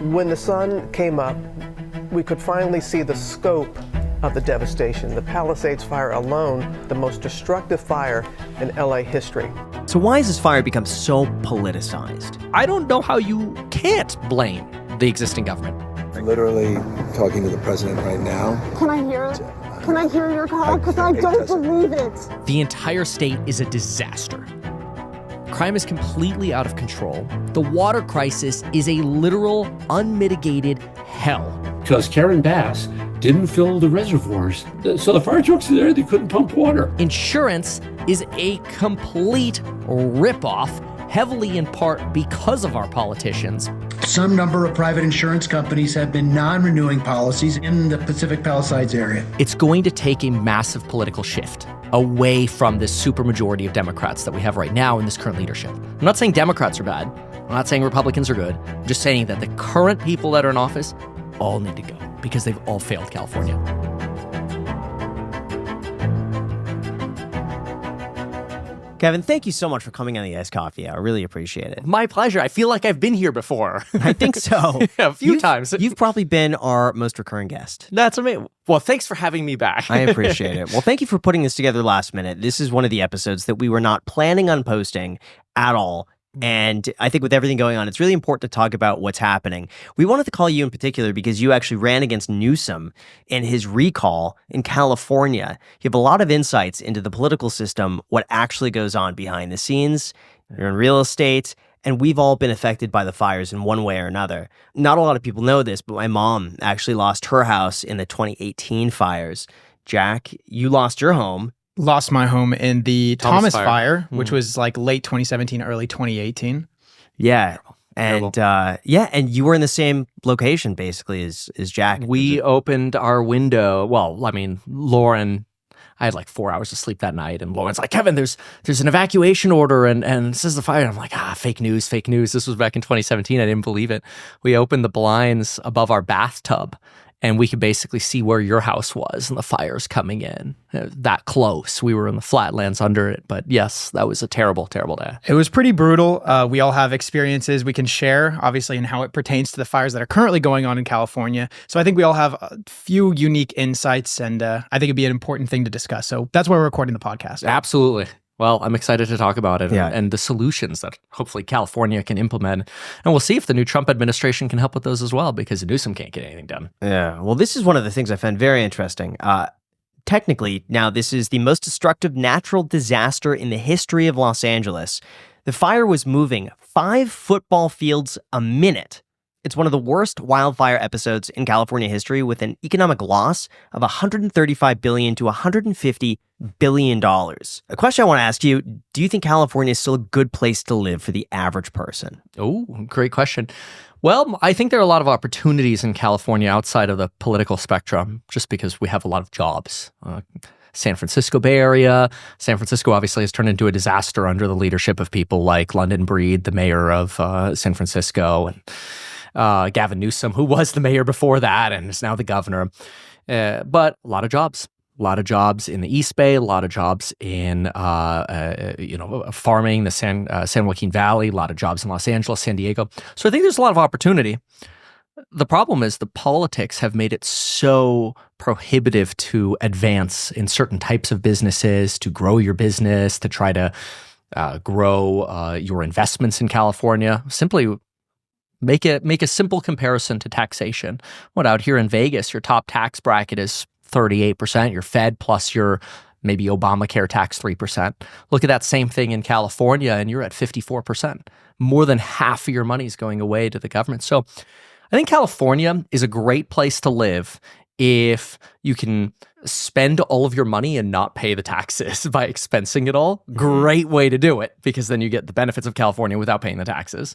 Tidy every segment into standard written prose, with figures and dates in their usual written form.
When the sun came up, we could finally see the scope of the devastation. The Palisades fire alone, the most destructive fire in LA history. So why has this fire become so politicized? I don't know how you can't blame the existing government. I'm literally talking to the president right now. Can I hear your call? Because I don't believe it. The entire state is a disaster. Crime is completely out of control. The water crisis is a literal, unmitigated hell. Because Karen Bass didn't fill the reservoirs. So the fire trucks are there, they couldn't pump water. Insurance is a complete ripoff, heavily in part because of our politicians. Some number of private insurance companies have been non-renewing policies in the Pacific Palisades area. It's going to take a massive political shift away from this supermajority of Democrats that we have right now in this current leadership. I'm not saying Democrats are bad. I'm not saying Republicans are good. I'm just saying that the current people that are in office all need to go because they've all failed California. Kevin, thank you so much for coming on the Iced Coffee Hour. I really appreciate it. My pleasure. I feel like I've been here before. I think so. A few times. You've probably been our most recurring guest. That's amazing. Well, thanks for having me back. I appreciate it. Well, thank you for putting this together last minute. This is one of the episodes that we were not planning on posting at all. And I think with everything going on, it's really important to talk about what's happening. We wanted to call you in particular because you actually ran against Newsom in his recall in California. You have a lot of insights into the political system, what actually goes on behind the scenes. You're in real estate, and we've all been affected by the fires in one way or another. Not a lot of people know this, but my mom actually lost her house in the 2018 fires. Jack, you lost your home. Lost my home in the Thomas Fire, which was like late 2017, early 2018. Yeah. And and you were in the same location basically as Jack. We opened our window. Well, I mean, Lauren, I had like 4 hours of sleep that night, and Lauren's like, Kevin, there's an evacuation order, and this is the fire. And I'm like, fake news. This was back in 2017. I didn't believe it. We opened the blinds above our bathtub, and we could basically see where your house was and the fires coming in. That close. We were in the flatlands under it. But yes, that was a terrible, terrible day. It was pretty brutal. We all have experiences we can share, obviously, in how it pertains to the fires that are currently going on in California. So I think we all have a few unique insights, and I think it'd be an important thing to discuss. So that's why we're recording the podcast. Absolutely. Well, I'm excited to talk about it and the solutions that hopefully California can implement. And we'll see if the new Trump administration can help with those as well, because Newsom can't get anything done. Yeah. Well, this is one of the things I found very interesting. Technically, now this is the most destructive natural disaster in the history of Los Angeles. The fire was moving 5 football fields a minute. It's one of the worst wildfire episodes in California history, with an economic loss of $135 billion to $150 billion. A question I want to ask you, do you think California is still a good place to live for the average person? Oh, great question. Well, I think there are a lot of opportunities in California outside of the political spectrum, just because we have a lot of jobs. San Francisco Bay Area. San Francisco obviously has turned into a disaster under the leadership of people like London Breed, the mayor of San Francisco, and Gavin Newsom, who was the mayor before that and is now the governor. But a lot of jobs. A lot of jobs in the East Bay, a lot of jobs in farming, the San Joaquin Valley, a lot of jobs in Los Angeles, San Diego. So I think there's a lot of opportunity. The problem is the politics have made it so prohibitive to advance in certain types of businesses, to grow your business, to try to grow your investments in California. Simply make a simple comparison to taxation. What, out here in Vegas, your top tax bracket is 38%, your Fed plus your maybe Obamacare tax 3%. Look at that same thing in California, and you're at 54%. More than half of your money is going away to the government. So I think California is a great place to live if you can spend all of your money and not pay the taxes by expensing it all. Great way to do it, because then you get the benefits of California without paying the taxes.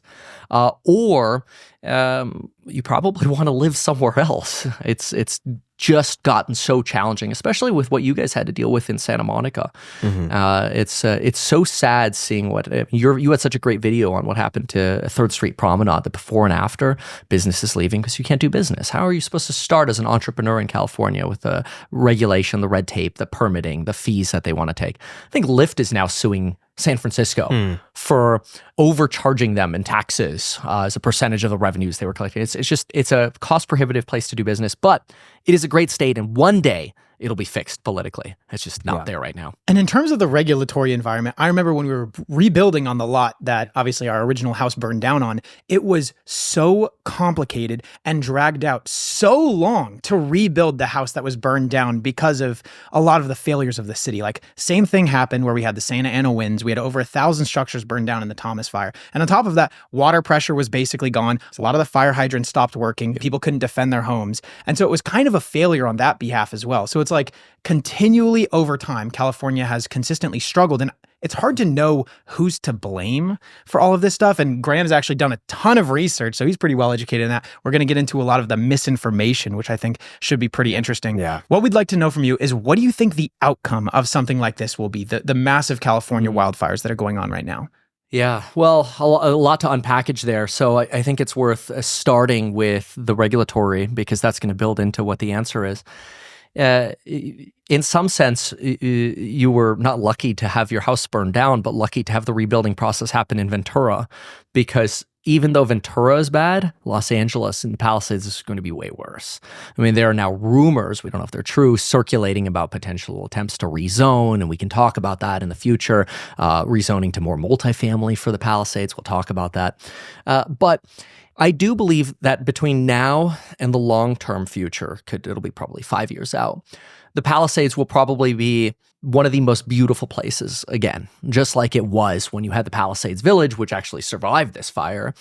Or you probably want to live somewhere else. It's just gotten so challenging, especially with what you guys had to deal with in Santa Monica. It's so sad seeing what you had such a great video on what happened to 3rd Street Promenade, the before and after, businesses leaving because you can't do business. How are you supposed to start as an entrepreneur in California with the regulation, the red tape, the permitting, the fees that they want to take? I think Lyft is now suing San Francisco for overcharging them in taxes as a percentage of the revenues they were collecting. It's a cost prohibitive place to do business, but it is a great state, and one day it'll be fixed politically. It's just not there right now. And in terms of the regulatory environment, I remember when we were rebuilding on the lot that obviously our original house burned down on, it was so complicated and dragged out so long to rebuild the house that was burned down because of a lot of the failures of the city. Like, same thing happened where we had the Santa Ana winds. We had over 1,000 structures burned down in the Thomas fire. And on top of that, water pressure was basically gone. So a lot of the fire hydrants stopped working. People couldn't defend their homes. And so it was kind of a failure on that behalf as well. So it's like continually over time, California has consistently struggled. And it's hard to know who's to blame for all of this stuff. And Graham's actually done a ton of research, so he's pretty well educated in that. We're going to get into a lot of the misinformation, which I think should be pretty interesting. Yeah. What we'd like to know from you is, what do you think the outcome of something like this will be, the massive California wildfires that are going on right now? Yeah, well, a lot to unpackage there. So I think it's worth starting with the regulatory, because that's going to build into what the answer is. In some sense, you were not lucky to have your house burned down, but lucky to have the rebuilding process happen in Ventura, because even though Ventura is bad, Los Angeles and the Palisades is going to be way worse. I mean, there are now rumors, we don't know if they're true, circulating about potential attempts to rezone, and we can talk about that in the future, rezoning to more multifamily for the Palisades. We'll talk about that. But I do believe that between now and the long-term future, it'll be probably 5 years out, the Palisades will probably be one of the most beautiful places again, just like it was when you had the Palisades Village, which actually survived this fire.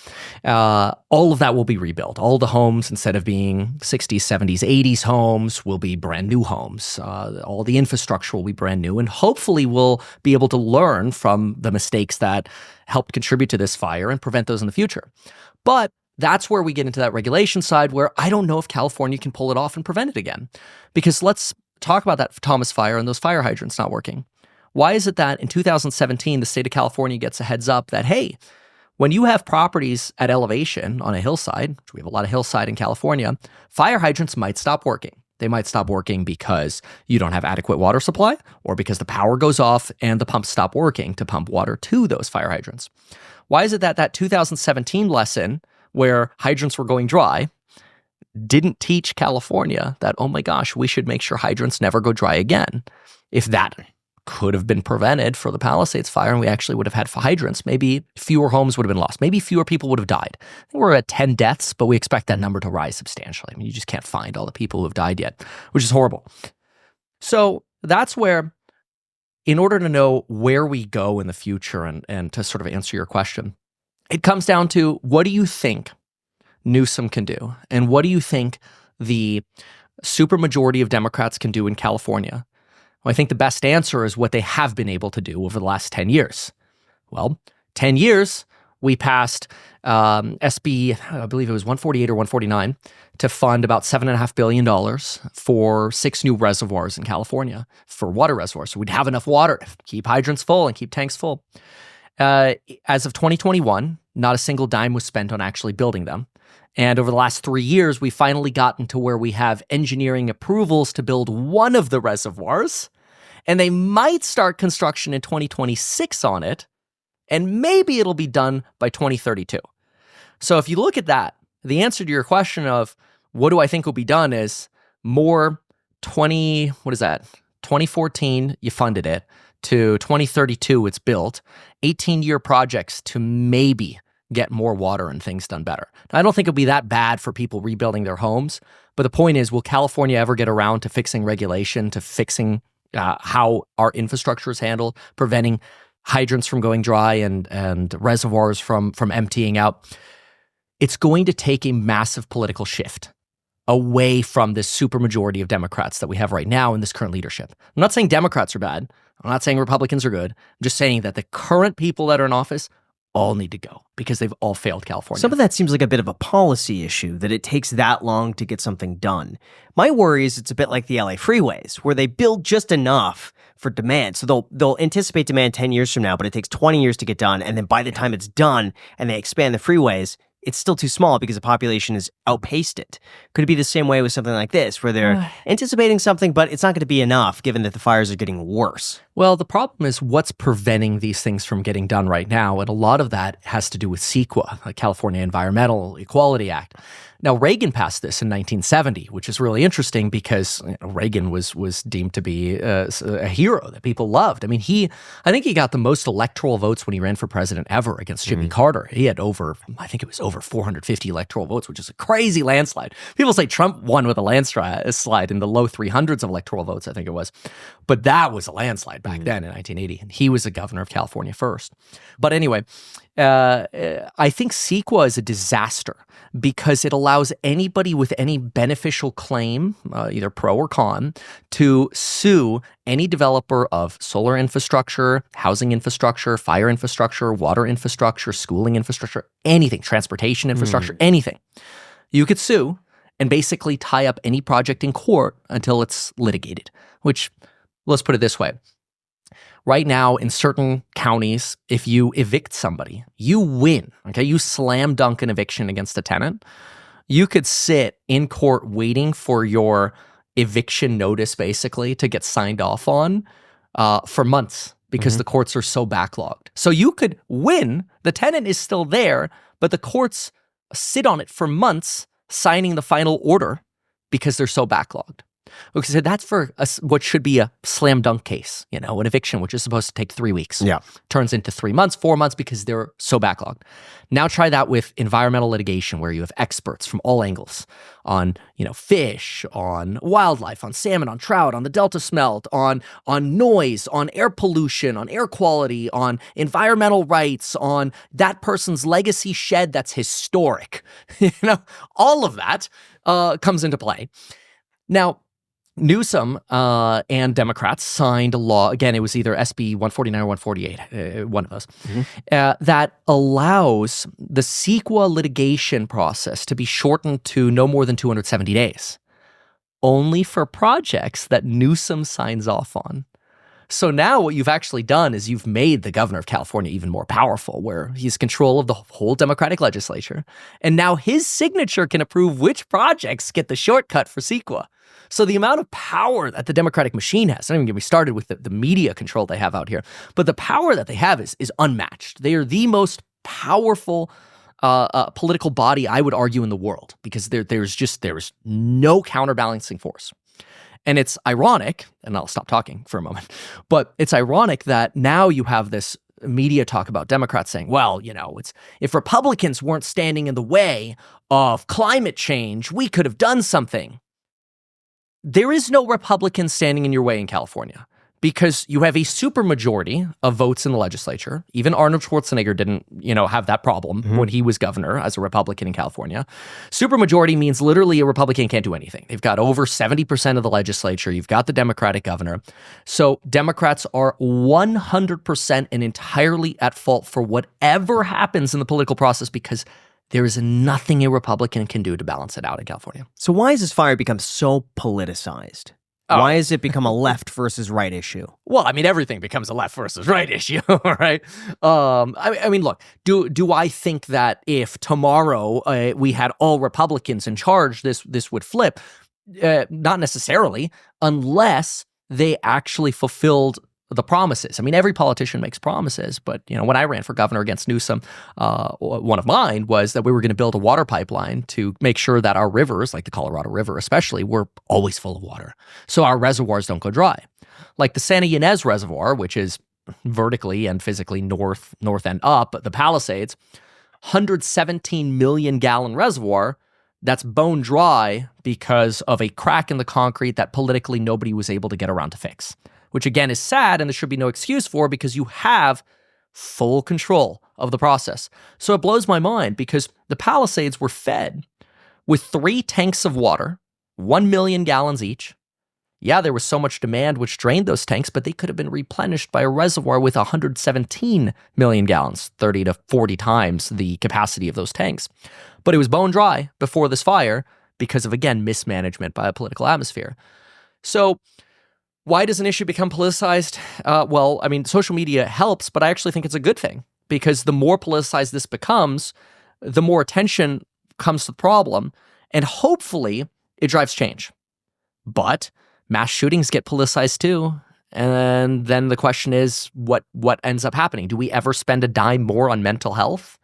All of that will be rebuilt. All the homes, instead of being 60s, 70s, 80s homes, will be brand new homes. All the infrastructure will be brand new, and hopefully we'll be able to learn from the mistakes that helped contribute to this fire and prevent those in the future. But that's where we get into that regulation side, where I don't know if California can pull it off and prevent it again. Because let's talk about that Thomas fire and those fire hydrants not working. Why is it that in 2017, the state of California gets a heads up that, hey, when you have properties at elevation on a hillside, which we have a lot of hillside in California, fire hydrants might stop working. They might stop working because you don't have adequate water supply, or because the power goes off and the pumps stop working to pump water to those fire hydrants. Why is it that that 2017 lesson, where hydrants were going dry, didn't teach California that, oh my gosh, we should make sure hydrants never go dry again? If that could have been prevented for the Palisades fire and we actually would have had hydrants, maybe fewer homes would have been lost. Maybe fewer people would have died. I think we're at 10 deaths, but we expect that number to rise substantially. I mean, you just can't find all the people who have died yet, which is horrible. So that's where, in order to know where we go in the future and to sort of answer your question, it comes down to, what do you think Newsom can do? And what do you think the supermajority of Democrats can do in California? Well, I think the best answer is what they have been able to do over the last 10 years. Well, 10 years, we passed SB, I believe it was 148 or 149, to fund about $7.5 billion for 6 new reservoirs in California, for water reservoirs. So we'd have enough water to keep hydrants full and keep tanks full. As of 2021, not a single dime was spent on actually building them. And over the last 3 years, we finally gotten to where we have engineering approvals to build one of the reservoirs, and they might start construction in 2026 on it, and maybe it'll be done by 2032. So if you look at that, the answer to your question of what do I think will be done is more 2014, you funded it, to 2032, it's built, 18-year projects to maybe get more water and things done better. Now, I don't think it'll be that bad for people rebuilding their homes, but the point is, will California ever get around to fixing regulation, to fixing how our infrastructure is handled, preventing hydrants from going dry and reservoirs from emptying out? It's going to take a massive political shift away from this supermajority of Democrats that we have right now in this current leadership. I'm not saying Democrats are bad. I'm not saying Republicans are good. I'm just saying that the current people that are in office all need to go because they've all failed California. Some of that seems like a bit of a policy issue, that it takes that long to get something done. My worry is it's a bit like the LA freeways, where they build just enough for demand. So they'll anticipate demand 10 years from now, but it takes 20 years to get done. And then by the time it's done and they expand the freeways, it's still too small because the population has outpaced it. Could it be the same way with something like this, where they're anticipating something, but it's not going to be enough given that the fires are getting worse? Well, the problem is what's preventing these things from getting done right now, and a lot of that has to do with CEQA, the California Environmental Equality Act. Now, Reagan passed this in 1970, which is really interesting because Reagan was deemed to be a hero that people loved. I mean, I think he got the most electoral votes when he ran for president ever against Jimmy Carter. He had over 450 electoral votes, which is a crazy landslide. People say Trump won with a landslide in the low 300s of electoral votes, I think it was. But that was a landslide back then in 1980, and he was the governor of California first. But anyway, I think CEQA is a disaster because it allows anybody with any beneficial claim, either pro or con, to sue any developer of solar infrastructure, housing infrastructure, fire infrastructure, water infrastructure, schooling infrastructure, anything, transportation infrastructure, anything. You could sue and basically tie up any project in court until it's litigated, which, let's put it this way. Right now, in certain counties, if you evict somebody, you win, okay? You slam dunk an eviction against a tenant. You could sit in court waiting for your eviction notice, basically, to get signed off on for months because the courts are so backlogged. So you could win, the tenant is still there, but the courts sit on it for months, signing the final order because they're so backlogged. Okay, so that's for what should be a slam dunk case, an eviction, which is supposed to take 3 weeks. Yeah. Turns into 3 months, 4 months because they're so backlogged. Now try that with environmental litigation where you have experts from all angles on, fish, on wildlife, on salmon, on trout, on the Delta Smelt, on noise, on air pollution, on air quality, on environmental rights, on that person's legacy shed that's historic. All of that comes into play. Now, Newsom and Democrats signed a law, again, it was either SB 149 or 148, one of those, that allows the CEQA litigation process to be shortened to no more than 270 days, only for projects that Newsom signs off on. So now what you've actually done is you've made the governor of California even more powerful, where he's control of the whole Democratic legislature. And now his signature can approve which projects get the shortcut for CEQA. So the amount of power that the Democratic machine has, I don't even get me started with the media control they have out here, but the power that they have is unmatched. They are the most powerful political body, I would argue, in the world, because there's no counterbalancing force. And it's ironic, and I'll stop talking for a moment, but it's ironic that now you have this media talk about Democrats saying, well, it's if Republicans weren't standing in the way of climate change, we could have done something. There is no Republican standing in your way in California because you have a supermajority of votes in the legislature. Even Arnold Schwarzenegger didn't, have that problem when he was governor as a Republican in California. Supermajority means literally a Republican can't do anything. They've got over 70% of the legislature. You've got the Democratic governor. So Democrats are 100% and entirely at fault for whatever happens in the political process because there is nothing a Republican can do to balance it out in California. So why has this fire become so politicized? Why has it become a left versus right issue? Well, I mean, everything becomes a left versus right issue, right? I mean, look, do I think that if tomorrow we had all Republicans in charge, this would flip? Not necessarily, unless they actually fulfilled the promises. I mean, every politician makes promises, but when I ran for governor against Newsom, one of mine was that we were going to build a water pipeline to make sure that our rivers, like the Colorado River especially, were always full of water, so our reservoirs don't go dry. Like the Santa Ynez Reservoir, which is vertically and physically north and up, the Palisades, 117 million gallon reservoir that's bone dry because of a crack in the concrete that politically nobody was able to get around to fix. Which again is sad, and there should be no excuse for because you have full control of the process. So it blows my mind because the Palisades were fed with 3 tanks of water, 1 million gallons each. Yeah, there was so much demand which drained those tanks, but they could have been replenished by a reservoir with 117 million gallons, 30 to 40 times the capacity of those tanks. But it was bone dry before this fire because of, again, mismanagement by a political atmosphere. So why does an issue become politicized? Well, I mean, social media helps, but I actually think it's a good thing because the more politicized this becomes, the more attention comes to the problem, and hopefully it drives change. But mass shootings get politicized too. And then the question is, what ends up happening? Do we ever spend a dime more on mental health?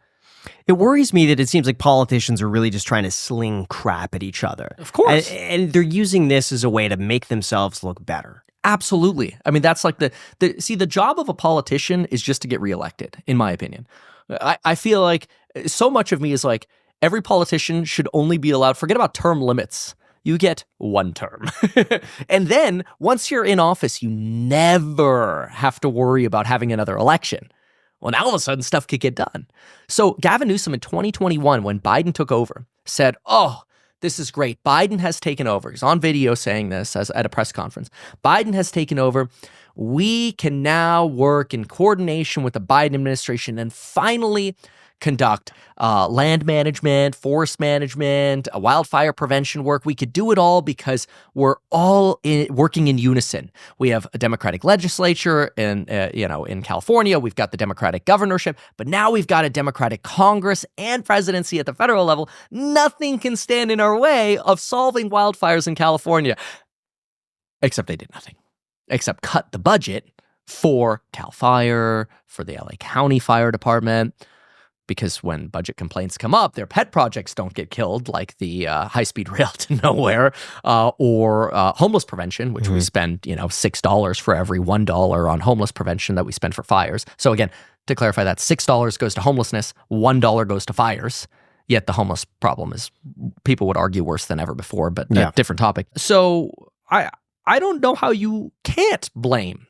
It worries me that it seems like politicians are really just trying to sling crap at each other. Of course. And they're using this as a way to make themselves look better. Absolutely. I mean, that's like the job of a politician is just to get reelected, in my opinion. I feel like so much of me is like, every politician should only be allowed, forget about term limits. You get one term. And then once you're in office, you never have to worry about having another election. Well, now all of a sudden stuff could get done. So Gavin Newsom in 2021, when Biden took over, said, oh, this is great. Biden has taken over. He's on video saying this at a press conference. Biden has taken over. We can now work in coordination with the Biden administration and finally conduct land management, forest management, wildfire prevention work. We could do it all because we're all working in unison. We have a Democratic legislature in California. We've got the Democratic governorship, but now we've got a Democratic Congress and presidency at the federal level. Nothing can stand in our way of solving wildfires in California. Except they did nothing. Except cut the budget for Cal Fire, for the LA County Fire Department. Because when budget complaints come up, their pet projects don't get killed, like the high-speed rail to nowhere, or homeless prevention, which we spend, $6 for every $1 on homeless prevention that we spend for fires. So again, to clarify that, $6 goes to homelessness, $1 goes to fires. Yet the homeless problem is, people would argue, worse than ever before, but a different topic. So I don't know how you can't blame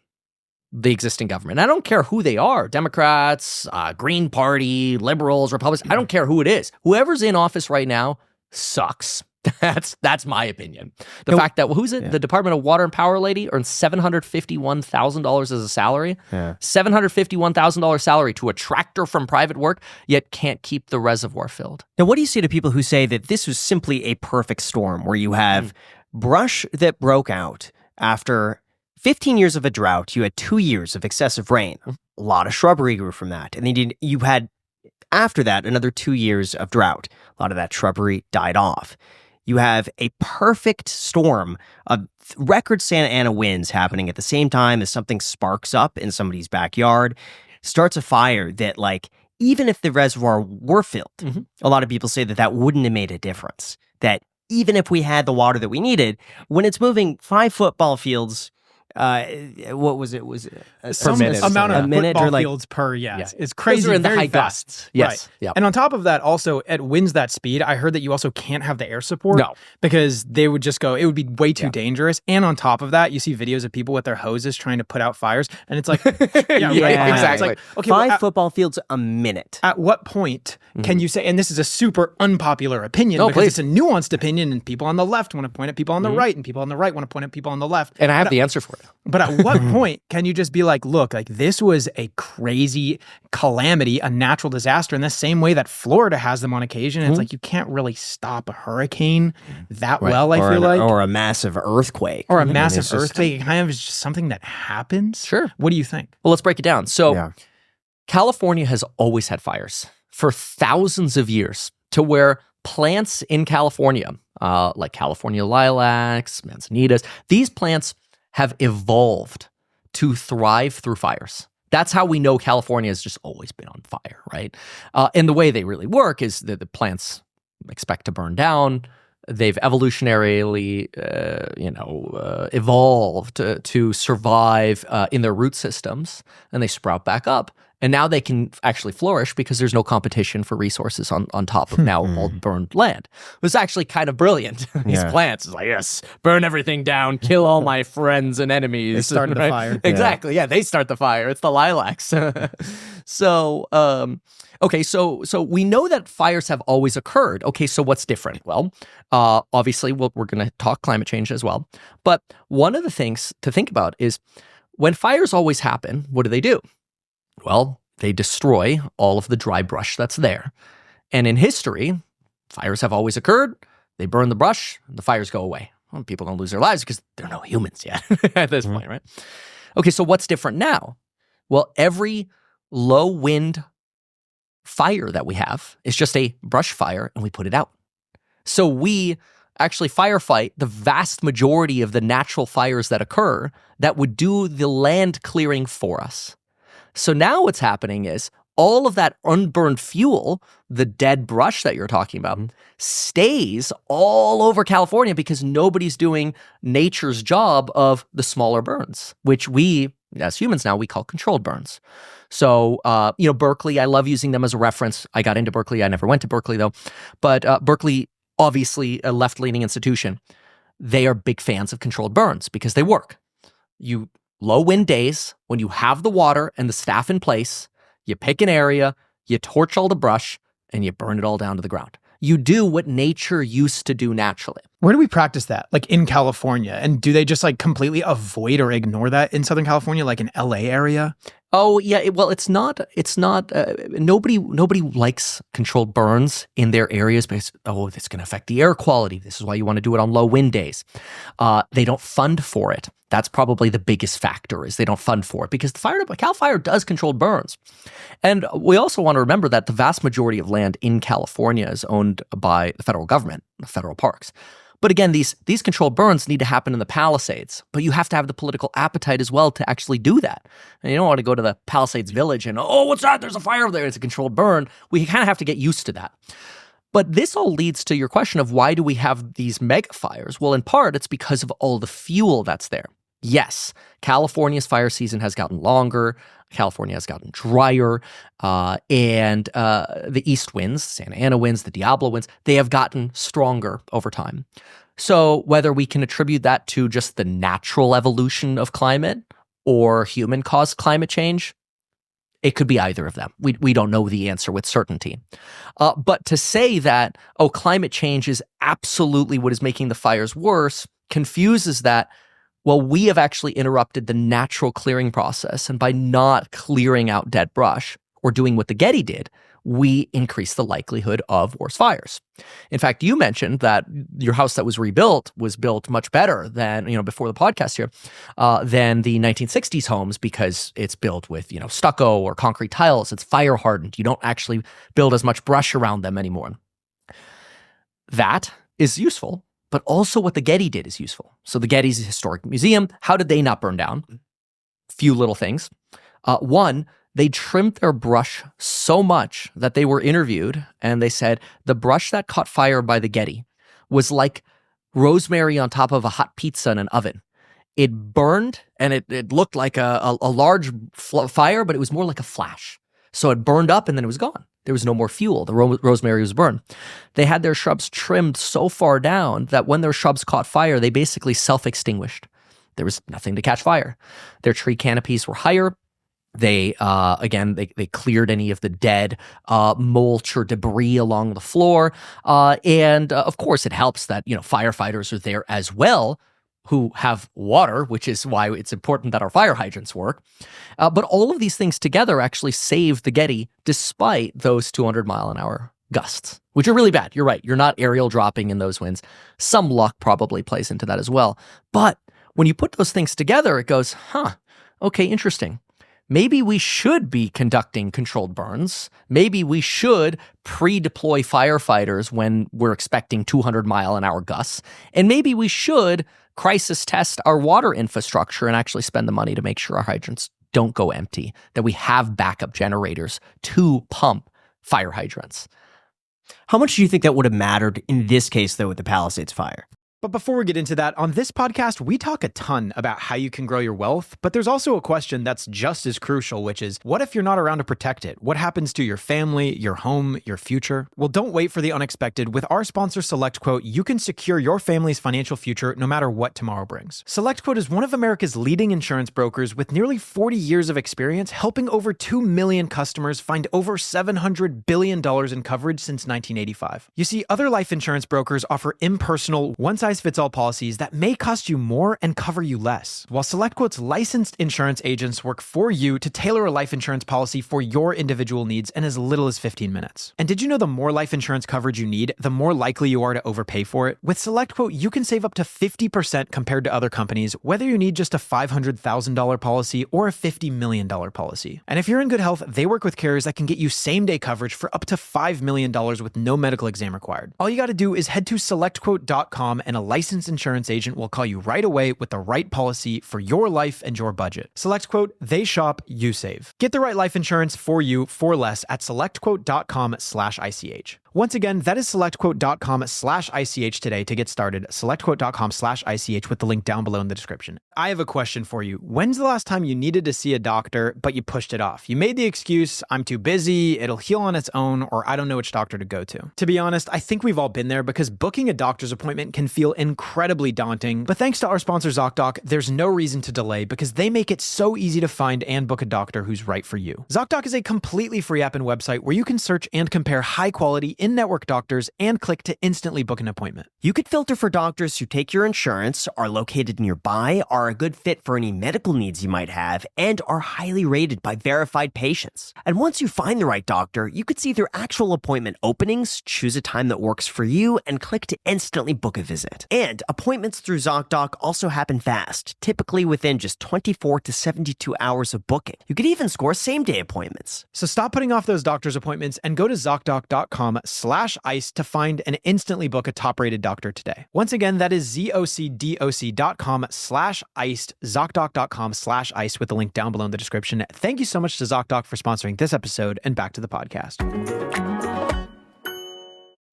the existing government. I don't care who they are, Democrats, Green Party, liberals, Republicans. I don't care who it is. Whoever's in office right now sucks. That's my opinion. The fact that, the Department of Water and Power lady earns $751,000 as a salary. Yeah. $751,000 salary to a tractor from private work, yet can't keep the reservoir filled. Now, what do you say to people who say that this was simply a perfect storm where you have brush that broke out after 15 years of a drought, you had 2 years of excessive rain. A lot of shrubbery grew from that. And then you had, after that, another 2 years of drought. A lot of that shrubbery died off. You have a perfect storm of record Santa Ana winds happening at the same time as something sparks up in somebody's backyard, starts a fire that, like, even if the reservoir were filled, a lot of people say that wouldn't have made a difference. That even if we had the water that we needed, when it's moving 5 football fields, what was it? Was it some amount of football fields per It's crazy. Those are in the high fast. gusts. Yes. Right. Yep. And on top of that, also at winds that speed, I heard that you also can't have the air support. No. Because they would just go, it would be way too dangerous. And on top of that, you see videos of people with their hoses trying to put out fires. And it's like, exactly. It's like, okay, 5 football fields a minute. At what point can you say, and this is a super unpopular opinion because it's a nuanced opinion and people on the left want to point at people on the right and people on the right want to point at people on the left. And I have the answer for it. But at what point can you just be like, look, like this was a crazy calamity, a natural disaster in the same way that Florida has them on occasion. And it's like, you can't really stop a hurricane that well, I feel like. Or a massive earthquake. Or a massive earthquake. It kind of is just something that happens. Sure. What do you think? Well, let's break it down. So California has always had fires for thousands of years, to where plants in California, like California lilacs, manzanitas, these plants have evolved to thrive through fires. That's how we know California has just always been on fire, right? And the way they really work is that the plants expect to burn down. They've evolutionarily, evolved to survive in their root systems, and they sprout back up. And now they can actually flourish because there's no competition for resources on top of now all burned land. It was actually kind of brilliant. These plants, it's like, yes, burn everything down, kill all my friends and enemies. They started the fire. Exactly. Yeah, they start the fire. It's the lilacs. So we know that fires have always occurred. Okay, so what's different? Well, obviously, we're going to talk climate change as well. But one of the things to think about is when fires always happen, what do? Well, they destroy all of the dry brush that's there. And in history, fires have always occurred. They burn the brush, the fires go away. Well, people don't lose their lives because there are no humans yet at this point, right? Okay, so what's different now? Well, every low wind fire that we have is just a brush fire and we put it out. So we actually firefight the vast majority of the natural fires that occur that would do the land clearing for us. So now what's happening is all of that unburned fuel, the dead brush that you're talking about, stays all over California because nobody's doing nature's job of the smaller burns, which we, as humans now, we call controlled burns. So, Berkeley, I love using them as a reference. I got into Berkeley. I never went to Berkeley, though. But Berkeley, obviously a left-leaning institution, they are big fans of controlled burns because they work. You low wind days, when you have the water and the staff in place, you pick an area, you torch all the brush, and you burn it all down to the ground. You do what nature used to do naturally. Where do we practice that? Like in California? And do they just like completely avoid or ignore that in Southern California, like in LA area? Oh, yeah. It's not, nobody likes controlled burns in their areas because, it's going to affect the air quality. This is why you want to do it on low wind days. They don't fund for it. That's probably the biggest factor is they don't fund for it because Cal Fire does controlled burns. And we also want to remember that the vast majority of land in California is owned by the federal government, the federal parks. But again, these controlled burns need to happen in the Palisades, but you have to have the political appetite as well to actually do that. And you don't want to go to the Palisades village and, what's that? There's a fire over there. It's a controlled burn. We kind of have to get used to that. But this all leads to your question of why do we have these mega fires? Well, in part, it's because of all the fuel that's there. Yes, California's fire season has gotten longer. California has gotten drier, and the east winds, Santa Ana winds, the Diablo winds, they have gotten stronger over time. So whether we can attribute that to just the natural evolution of climate or human-caused climate change, it could be either of them. We don't know the answer with certainty. But to say that, climate change is absolutely what is making the fires worse confuses that. Well, we have actually interrupted the natural clearing process, and by not clearing out dead brush or doing what the Getty did, we increase the likelihood of worse fires. In fact, you mentioned that your house that was rebuilt was built much better than, before the podcast here, than the 1960s homes because it's built with, stucco or concrete tiles. It's fire hardened. You don't actually build as much brush around them anymore. That is useful. But also what the Getty did is useful. So the Getty's a historic museum. How did they not burn down? Few little things. One, they trimmed their brush so much that they were interviewed and they said the brush that caught fire by the Getty was like rosemary on top of a hot pizza in an oven. It burned and it looked like a large fire, but it was more like a flash. So it burned up and then it was gone. There was no more fuel. The rosemary was burned. They had their shrubs trimmed so far down that when their shrubs caught fire, they basically self-extinguished. There was nothing to catch fire. Their tree canopies were higher. They cleared any of the dead mulch or debris along the floor. And of course, it helps that, firefighters are there as well, who have water, which is why it's important that our fire hydrants work. But all of these things together actually saved the Getty despite those 200-mile-an-hour gusts, which are really bad. You're right. You're not aerial dropping in those winds. Some luck probably plays into that as well. But when you put those things together, it goes, okay, interesting. Maybe we should be conducting controlled burns. Maybe we should pre-deploy firefighters when we're expecting 200-mile-an-hour gusts. And maybe we should crisis test our water infrastructure and actually spend the money to make sure our hydrants don't go empty, that we have backup generators to pump fire hydrants. How much do you think that would have mattered in this case, though, with the Palisades fire? But before we get into that, on this podcast, we talk a ton about how you can grow your wealth, but there's also a question that's just as crucial, which is, what if you're not around to protect it? What happens to your family, your home, your future? Well, don't wait for the unexpected. With our sponsor, SelectQuote, you can secure your family's financial future no matter what tomorrow brings. SelectQuote is one of America's leading insurance brokers with nearly 40 years of experience, helping over 2 million customers find over $700 billion in coverage since 1985. You see, other life insurance brokers offer impersonal, one-size one-size-fits-all policies that may cost you more and cover you less, while SelectQuote's licensed insurance agents work for you to tailor a life insurance policy for your individual needs in as little as 15 minutes. And did you know the more life insurance coverage you need, the more likely you are to overpay for it? With SelectQuote, you can save up to 50% compared to other companies, whether you need just a $500,000 policy or a $50 million policy. And if you're in good health, they work with carriers that can get you same-day coverage for up to $5 million with no medical exam required. All you got to do is head to SelectQuote.com and a licensed insurance agent will call you right away with the right policy for your life and your budget. SelectQuote, they shop, you save. Get the right life insurance for you for less at SelectQuote.com/ICH. Once again, that is SelectQuote.com/ICH today to get started. SelectQuote.com/ICH with the link down below in the description. I have a question for you. When's the last time you needed to see a doctor, but you pushed it off? You made the excuse, I'm too busy, it'll heal on its own, or I don't know which doctor to go to. To be honest, I think we've all been there because booking a doctor's appointment can feel incredibly daunting. But thanks to our sponsor ZocDoc, there's no reason to delay because they make it so easy to find and book a doctor who's right for you. ZocDoc is a completely free app and website where you can search and compare high-quality in-network doctors and click to instantly book an appointment. You could filter for doctors who take your insurance, are located nearby, are a good fit for any medical needs you might have, and are highly rated by verified patients. And once you find the right doctor, you could see their actual appointment openings, choose a time that works for you, and click to instantly book a visit. And appointments through ZocDoc also happen fast, typically within just 24 to 72 hours of booking. You could even score same-day appointments. So stop putting off those doctor's appointments and go to ZocDoc.com/ICE to find and instantly book a top-rated doctor today. Once again, that is ZocDoc.com/ICE, ZocDoc.com/ICE with the link down below in the description. Thank you so much to ZocDoc for sponsoring this episode, and back to the podcast.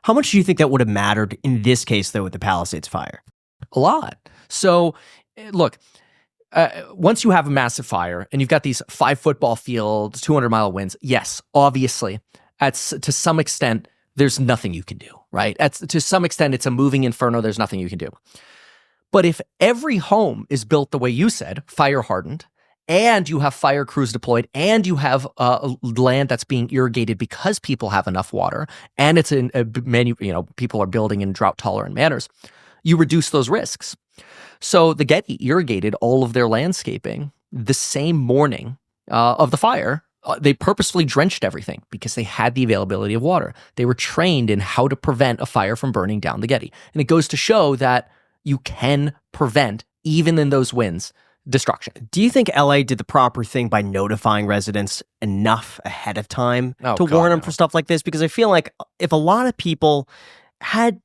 How much do you think that would have mattered in this case, though, with the Palisades fire? A lot. So, look, once you have a massive fire and you've got these 5 football fields, 200-mile winds, yes, obviously, to some extent, there's nothing you can do, right? To some extent, it's a moving inferno. There's nothing you can do. But if every home is built the way you said, fire hardened, and you have fire crews deployed, and you have land that's being irrigated because people have enough water, and it's in people are building in drought tolerant manners, you reduce those risks. So the Getty irrigated all of their landscaping the same morning of the fire. They purposefully drenched everything because they had the availability of water. They were trained in how to prevent a fire from burning down the Getty. And it goes to show that you can prevent, even in those winds, destruction. Do you think LA did the proper thing by notifying residents enough ahead of time to warn them for stuff like this? Because I feel like if a lot of people had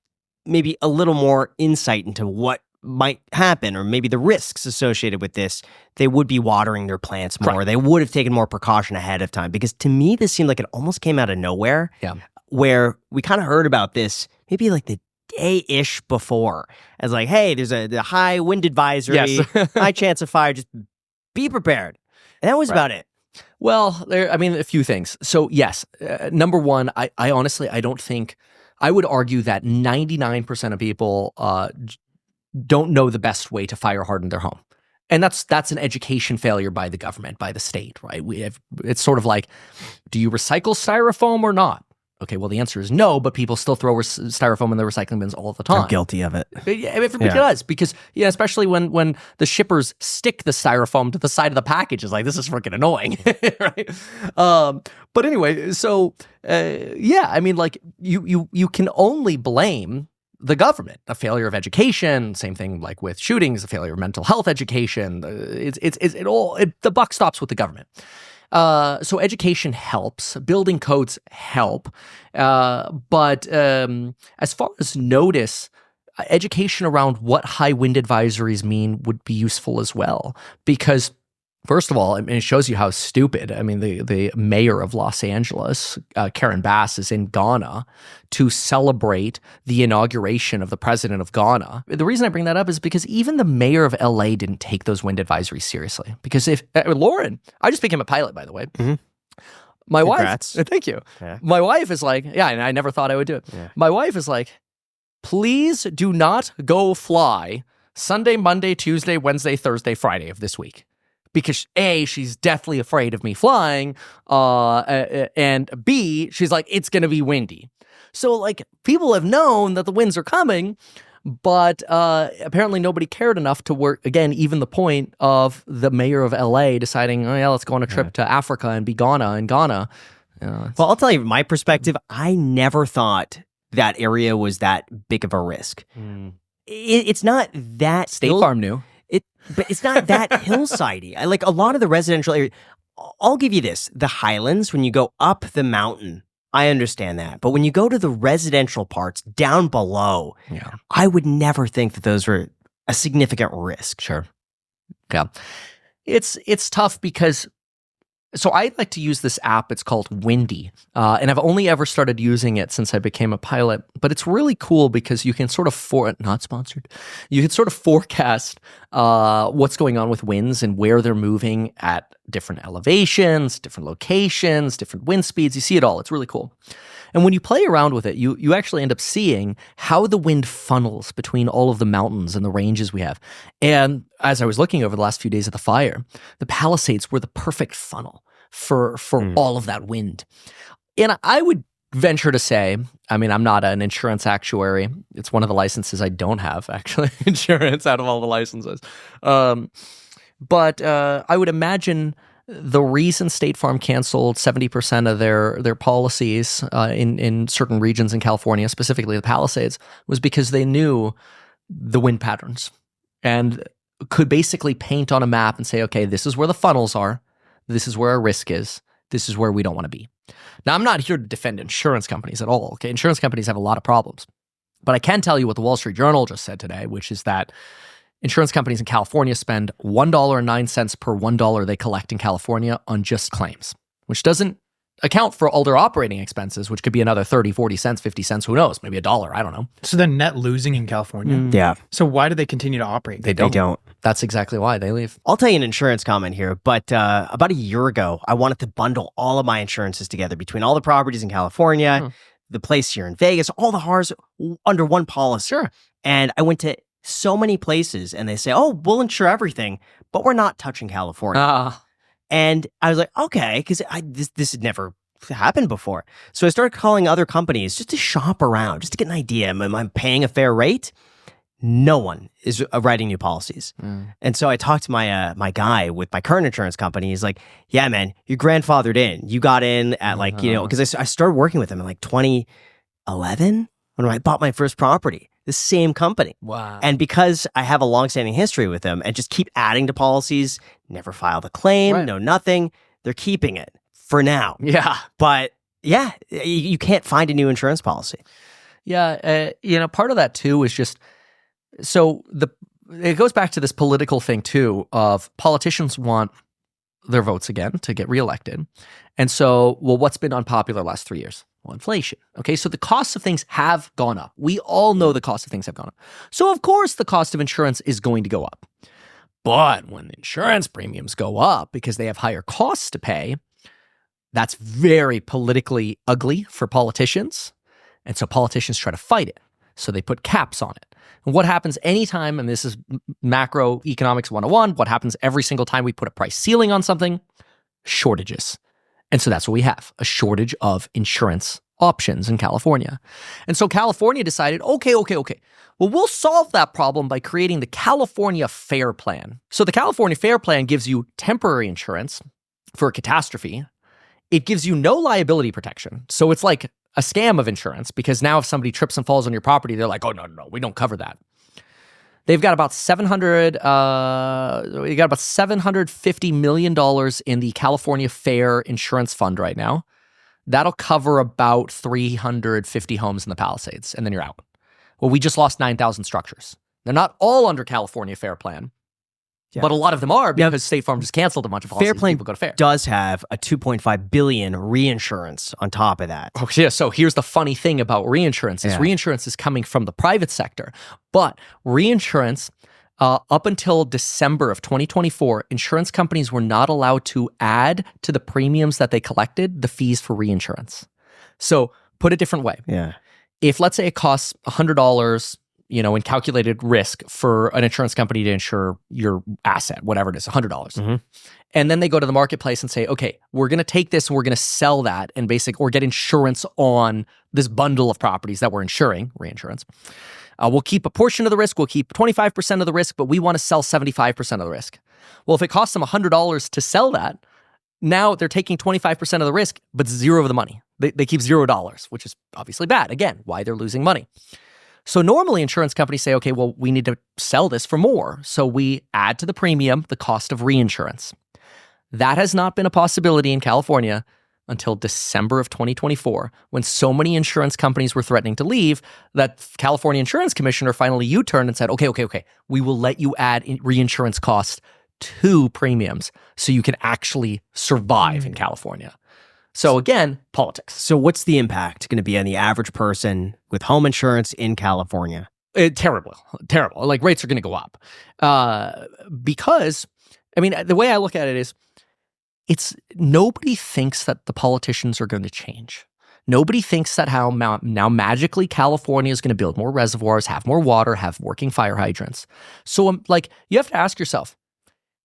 maybe a little more insight into what might happen or maybe the risks associated with this, they would be watering their plants more. Right. They would have taken more precaution ahead of time. Because to me, this seemed like it almost came out of nowhere, where we kind of heard about this maybe like the day-ish before as like, hey, there's a high wind advisory, high chance of fire, just be prepared. And that was about it. Well, a few things. So yes, number one, I honestly, I don't think, I would argue that 99% of people don't know the best way to fire harden their home. And that's an education failure by the government, by the state, right? It's sort of like, do you recycle styrofoam or not? Okay, well, the answer is no, but people still throw styrofoam in the recycling bins all the time. I'm guilty of it. Everybody does, because especially when the shippers stick the styrofoam to the side of the package, it's like, this is freaking annoying, right? But anyway, so you can only blame the government, a failure of education, same thing like with shootings, a failure of mental health education. The buck stops with the government. So education helps, building codes help, but as far as notice, education around what high wind advisories mean would be useful as well, because first of all, it shows you how stupid. The mayor of Los Angeles, Karen Bass, is in Ghana to celebrate the inauguration of the president of Ghana. The reason I bring that up is because even the mayor of LA didn't take those wind advisories seriously. Because Lauren, I just became a pilot, by the way. Mm-hmm. My Congrats. Wife, thank you. Yeah. My wife is like, and I never thought I would do it. Yeah. My wife is like, please do not go fly Sunday, Monday, Tuesday, Wednesday, Thursday, Friday of this week. Because A, she's deathly afraid of me flying, and B, she's like, it's going to be windy. So, like, people have known that the winds are coming, But apparently nobody cared enough to work, again, even the point of the mayor of LA deciding, oh yeah, let's go on a trip to Africa and be Ghana in Ghana. Well, I'll tell you my perspective. I never thought that area was that big of a risk. It's not that State Farm knew. But it's not that hillsidey. I like a lot of the residential area. I'll give you this. The Highlands, when you go up the mountain, I understand that. But when you go to the residential parts down below, I would never think that those were a significant risk. Sure. Yeah. It's tough because so I like to use this app. It's called Windy. And I've only ever started using it since I became a pilot. But it's really cool because you can sort of, not sponsored, you can sort of forecast what's going on with winds and where they're moving at different elevations, different locations, different wind speeds. You see it all. It's really cool. And when you play around with it, you actually end up seeing how the wind funnels between all of the mountains and the ranges we have. And as I was looking over the last few days of the fire, the Palisades were the perfect funnel for all of that wind. And I would venture to say, I mean, I'm not an insurance actuary. It's one of the licenses I don't have, actually, insurance out of all the licenses. But I would imagine the reason State Farm canceled 70% of their policies in certain regions in California, specifically the Palisades, was because they knew the wind patterns and could basically paint on a map and say, okay, this is where the funnels are. This is where our risk is. This is where we don't want to be. Now, I'm not here to defend insurance companies at all. Okay, insurance companies have a lot of problems. But I can tell you what the Wall Street Journal just said today, which is that insurance companies in California spend $1.09 per $1 they collect in California on just claims, which doesn't account for all their operating expenses, which could be another 30, 40 cents, 50 cents, who knows, maybe $1, I don't know. So they're net losing in California? Yeah. So why do they continue to operate? They don't. That's exactly why they leave. I'll tell you an insurance comment here, but about a year ago, I wanted to bundle all of my insurances together between all the properties in California, the place here in Vegas, all the HARs under one policy. Sure. And I went to so many places and they say, oh, we'll insure everything, but we're not touching California. And I was like, okay, because this had never happened before. So I started calling other companies just to shop around, just to get an idea. Am I paying a fair rate? No one is writing new policies. And so I talked to my guy with my current insurance company. He's like, yeah, man, you're grandfathered in. You got in at like, because I started working with him in like 2011 when I bought my first property. The same company. Wow. And because I have a longstanding history with them and just keep adding to policies, never filed a claim, no nothing, they're keeping it for now. Yeah. But yeah, you can't find a new insurance policy. Yeah. Part of that too is just, so it goes back to this political thing too of politicians want their votes again to get reelected. And so, well, what's been unpopular last 3 years? Well, inflation. Okay, so the costs of things have gone up. We all know the cost of things have gone up. So of course the cost of insurance is going to go up. But when the insurance premiums go up because they have higher costs to pay, that's very politically ugly for politicians. And so politicians try to fight it. So they put caps on it. And what happens anytime, and this is macroeconomics 101, what happens every single time we put a price ceiling on something? Shortages. And so that's what we have, a shortage of insurance options in California. And so California decided, okay. Well, we'll solve that problem by creating the California Fair Plan. So the California Fair Plan gives you temporary insurance for a catastrophe. It gives you no liability protection. So it's like a scam of insurance because now if somebody trips and falls on your property, they're like, oh, no, we don't cover that. They've got about $750 million in the California Fair Insurance Fund right now. That'll cover about 350 homes in the Palisades, and then you're out. Well, we just lost 9,000 structures. They're not all under California Fair Plan, but a lot of them are because State Farm just canceled a bunch of policies. Fair Plan people go to Fair. Does have a $2.5 billion reinsurance on top of that. Oh, yeah. So here's the funny thing about reinsurance is reinsurance is coming from the private sector, but reinsurance up until December of 2024, insurance companies were not allowed to add to the premiums that they collected the fees for reinsurance. So put a different way. Yeah. If let's say it costs $100, in calculated risk for an insurance company to insure your asset, whatever it is, $100. And then they go to the marketplace and say, okay, we're going to take this and we're going to sell that and or get insurance on this bundle of properties that we're insuring, reinsurance. We'll keep a portion of the risk. We'll keep 25% of the risk, but we want to sell 75% of the risk. Well, if it costs them $100 to sell that, now they're taking 25% of the risk, but zero of the money. They keep $0, which is obviously bad. Again, why they're losing money. So normally insurance companies say, okay, well, we need to sell this for more. So we add to the premium the cost of reinsurance. That has not been a possibility in California until December of 2024, when so many insurance companies were threatening to leave that California Insurance Commissioner finally U-turned and said, okay, we will let you add reinsurance costs to premiums so you can actually survive in California. So again, politics. So what's the impact going to be on the average person with home insurance in California? Terrible. Like rates are going to go up because, I mean, the way I look at it is, nobody thinks that the politicians are going to change. Nobody thinks that now magically California is going to build more reservoirs, have more water, have working fire hydrants. So you have to ask yourself,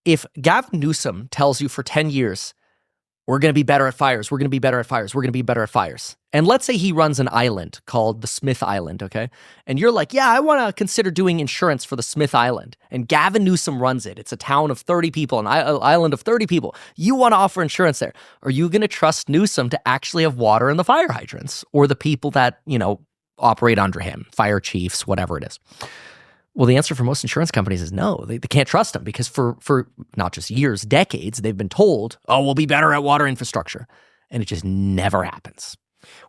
if Gavin Newsom tells you for 10 years, we're going to be better at fires, we're going to be better at fires, we're going to be better at fires. And let's say he runs an island called the Smith Island, okay? And you're like, yeah, I want to consider doing insurance for the Smith Island. And Gavin Newsom runs it. It's a town of 30 people, an island of 30 people. You want to offer insurance there. Are you going to trust Newsom to actually have water in the fire hydrants or the people that, operate under him, fire chiefs, whatever it is? Well, the answer for most insurance companies is no. They can't trust him because for not just years, decades, they've been told, we'll be better at water infrastructure. And it just never happens.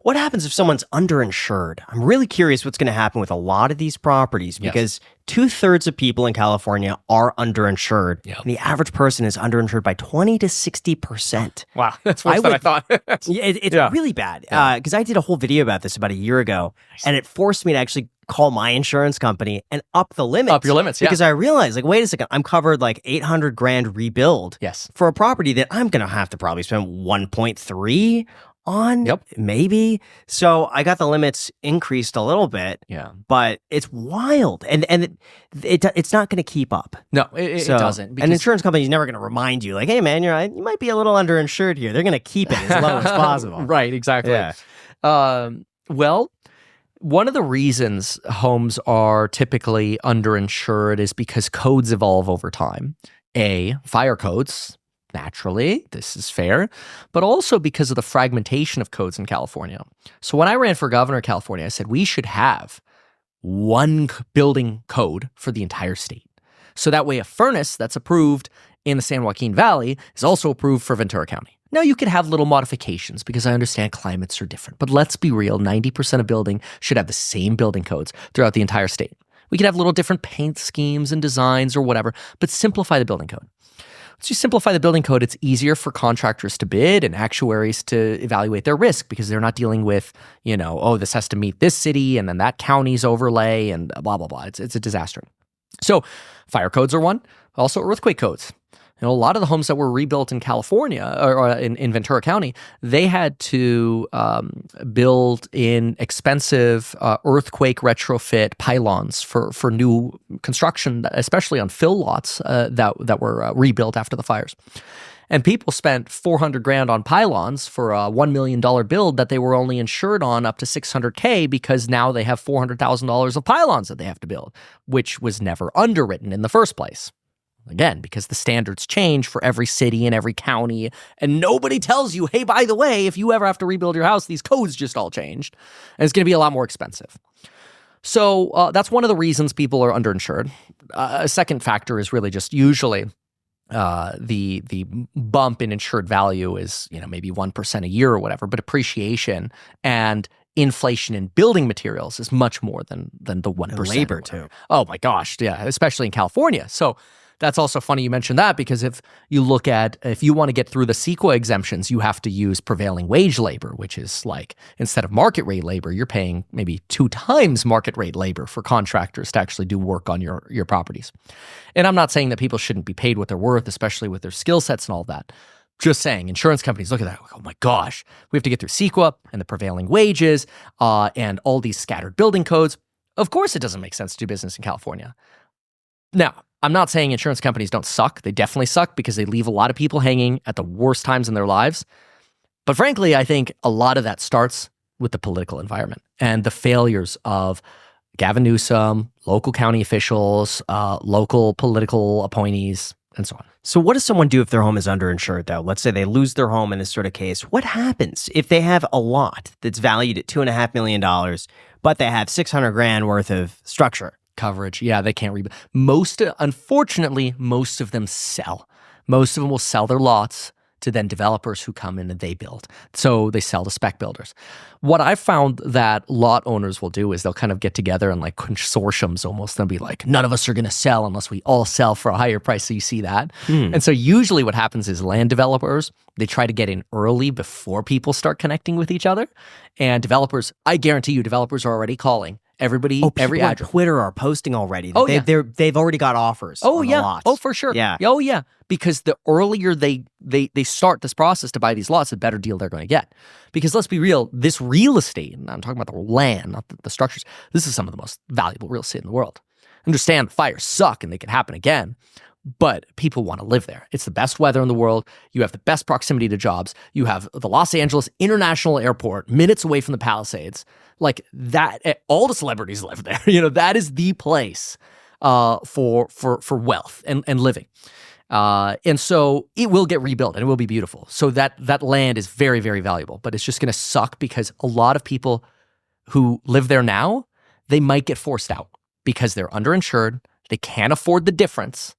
What happens if someone's underinsured? I'm really curious what's going to happen with a lot of these properties because 2/3 of people in California are underinsured. Yep. And the average person is underinsured by 20 to 60%. Wow, that's worse than I thought. It's really bad because I did a whole video about this about a year ago, and it forced me to actually call my insurance company and up the limits. Up your limits, yeah. Because I realized, wait a second, I'm covered $800,000 rebuild for a property that I'm going to have to probably spend 1.3 on, maybe. So I got the limits increased a little bit, but it's wild. And it's not going to keep up. No, it doesn't. An insurance company is never going to remind you, hey, man, you might be a little underinsured here. They're going to keep it as low as possible. Right, exactly. Yeah. Well, one of the reasons homes are typically underinsured is because codes evolve over time. Fire codes. Naturally, this is fair, but also because of the fragmentation of codes in California. So when I ran for governor of California, I said we should have one building code for the entire state. So that way a furnace that's approved in the San Joaquin Valley is also approved for Ventura County. Now you could have little modifications because I understand climates are different, but let's be real, 90% of building should have the same building codes throughout the entire state. We could have little different paint schemes and designs or whatever, but simplify the building code. Once you simplify the building code, it's easier for contractors to bid and actuaries to evaluate their risk because they're not dealing with, this has to meet this city and then that county's overlay and blah, blah, blah. It's a disaster. So fire codes are one, also earthquake codes. A lot of the homes that were rebuilt in California or in Ventura County, they had to build in expensive earthquake retrofit pylons for new construction, especially on fill lots that were rebuilt after the fires. And people spent $400,000 on pylons for a $1 million build that they were only insured on up to $600K because now they have $400,000 of pylons that they have to build, which was never underwritten in the first place. Again, because the standards change for every city and every county, and nobody tells you, hey, by the way, if you ever have to rebuild your house, these codes just all changed, and it's going to be a lot more expensive. So that's one of the reasons people are underinsured. A second factor is really just usually the bump in insured value is maybe 1% a year or whatever, but appreciation and inflation in building materials is much more than the 1%. Labor too. Oh my gosh, yeah, especially in California. So that's also funny you mentioned that because if you want to get through the CEQA exemptions, you have to use prevailing wage labor, which is instead of market rate labor, you're paying maybe 2 times market rate labor for contractors to actually do work on your properties. And I'm not saying that people shouldn't be paid what they're worth, especially with their skill sets and all that. Just saying, insurance companies look at that, oh my gosh, we have to get through CEQA and the prevailing wages and all these scattered building codes. Of course it doesn't make sense to do business in California. Now, I'm not saying insurance companies don't suck. They definitely suck because they leave a lot of people hanging at the worst times in their lives. But frankly, I think a lot of that starts with the political environment and the failures of Gavin Newsom, local county officials, local political appointees, and so on. So what does someone do if their home is underinsured, though? Let's say they lose their home in this sort of case. What happens if they have a lot that's valued at $2.5 million, but they have $600,000 worth of structure? Coverage. Yeah, they can't rebuild. Unfortunately, most of them sell. Most of them will sell their lots to then developers who come in and they build. So they sell to spec builders. What I've found that lot owners will do is they'll kind of get together in like consortiums almost. They'll be like, none of us are going to sell unless we all sell for a higher price. So you see that. And so usually what happens is land developers, they try to get in early before people start connecting with each other. And developers, I guarantee you, developers are already calling. Everybody, every on address. Twitter are posting already. Oh, They've already got offers. Oh, on yeah. the lots. Oh, for sure. Yeah. Oh, yeah. Because the earlier they start this process to buy these lots, the better deal they're going to get. Because let's be real, this real estate, and I'm talking about the land, not the structures, this is some of the most valuable real estate in the world. Understand fires suck and they can happen again, but people want to live there. It's the best weather in the world. You have the best proximity to jobs. You have the Los Angeles International Airport minutes away from the Palisades. Like that, all the celebrities live there. That is the place for wealth and living. And so it will get rebuilt and it will be beautiful. So that land is very, very valuable, but it's just going to suck because a lot of people who live there now, they might get forced out because they're underinsured. They can't afford the difference.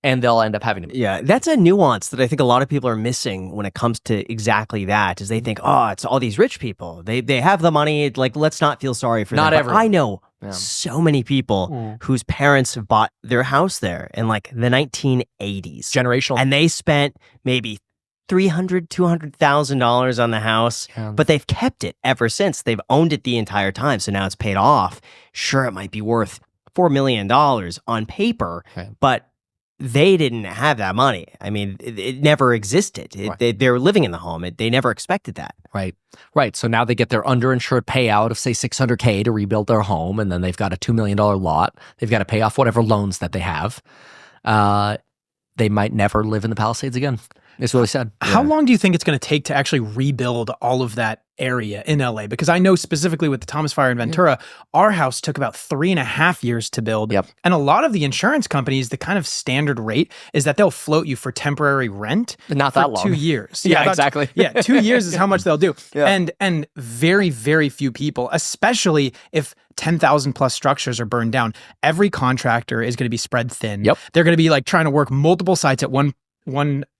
And they'll end up having to. Yeah, that's a nuance that I think a lot of people are missing when it comes to exactly that. Is they think, oh, it's all these rich people. They have the money. Like, let's not feel sorry for them. Not But everyone. I know so many people whose parents have bought their house there in like the 1980s. Generational. And they spent maybe $300,000, $200,000 on the house, but they've kept it ever since. They've owned it the entire time. So now it's paid off. Sure, it might be worth $4 million on paper, but they didn't have that money. I mean, it never existed. They were living in the home. They never expected that. Right. So now they get their underinsured payout of, say, $600K to rebuild their home, and then they've got a $2 million lot. They've got to pay off whatever loans that they have. They might never live in the Palisades again. It's really sad. How long do you think it's going to take to actually rebuild all of that area in LA? Because I know specifically with the Thomas Fire in Ventura, our house took about 3.5 years to build. And a lot of the insurance companies, the kind of standard rate is that they'll float you for temporary rent. Not for that long. 2 years. Exactly. 2 years is how much they'll do. And very, very few people, especially if 10,000 plus structures are burned down, every contractor is going to be spread thin. They're going to be like trying to work multiple sites at one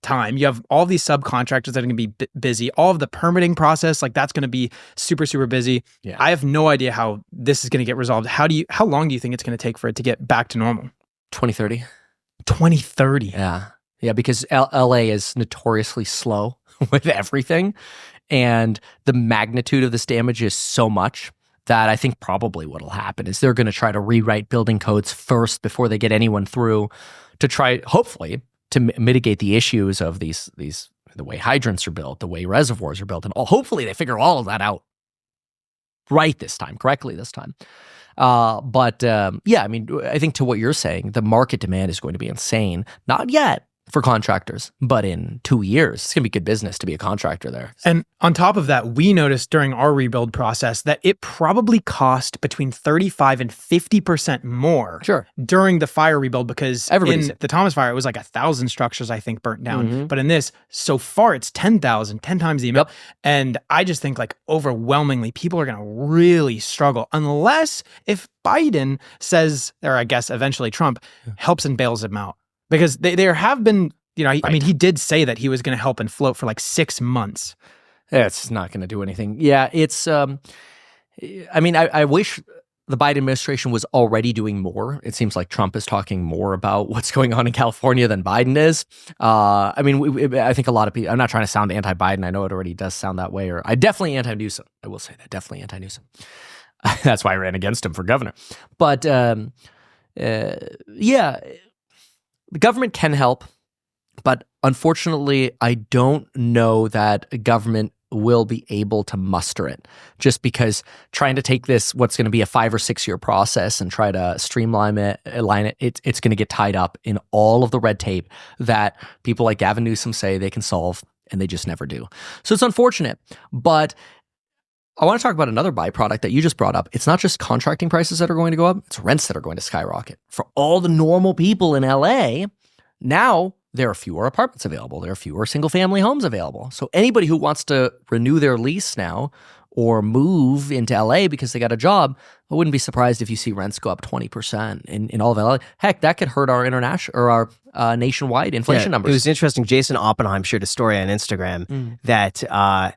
time. You have all these subcontractors that are going to be busy. All of the permitting process, like that's going to be super, super busy. I have no idea how this is going to get resolved. How long do you think it's going to take for it to get back to normal? 2030. 2030. Yeah, because LA is notoriously slow with everything. And the magnitude of this damage is so much that I think probably what'll happen is they're going to try to rewrite building codes first before they get anyone through to try, hopefully, to mitigate the issues of these the way hydrants are built, the way reservoirs are built, and hopefully they figure all of that out correctly this time. I mean, I think to what you're saying, the market demand is going to be insane. Not yet for contractors, but in 2 years, it's going to be good business to be a contractor there. And on top of that, we noticed during our rebuild process that it probably cost between 35 and 50% more during the fire rebuild because in the Thomas Fire, it was like 1,000 structures, I think, burnt down. But in this, so far, it's 10,000, 10 times the amount. And I just think like overwhelmingly, people are going to really struggle unless if Biden says, or I guess eventually Trump, helps and bails them out. Because there have been, I mean, he did say that he was going to help and float for like 6 months. It's not going to do anything. Yeah, it's, I mean, I wish the Biden administration was already doing more. It seems like Trump is talking more about what's going on in California than Biden is. I mean, I think a lot of people, I'm not trying to sound anti-Biden. I know it already does sound that way. Or I definitely anti-Newsom. I will say that, definitely anti-Newsom. That's why I ran against him for governor. But yeah, the government can help, but unfortunately, I don't know that government will be able to muster it just because trying to take this, what's going to be a 5 or 6 year process and try to streamline it, it's going to get tied up in all of the red tape that people like Gavin Newsom say they can solve and they just never do. So it's unfortunate, but I want to talk about another byproduct that you just brought up. It's not just contracting prices that are going to go up, it's rents that are going to skyrocket. For all the normal people in LA, now there are fewer apartments available. There are fewer single-family homes available. So anybody who wants to renew their lease now or move into LA because they got a job, I wouldn't be surprised if you see rents go up 20% in all of LA. Heck, that could hurt our international or our nationwide inflation numbers. It was interesting. Jason Oppenheim shared a story on Instagram that a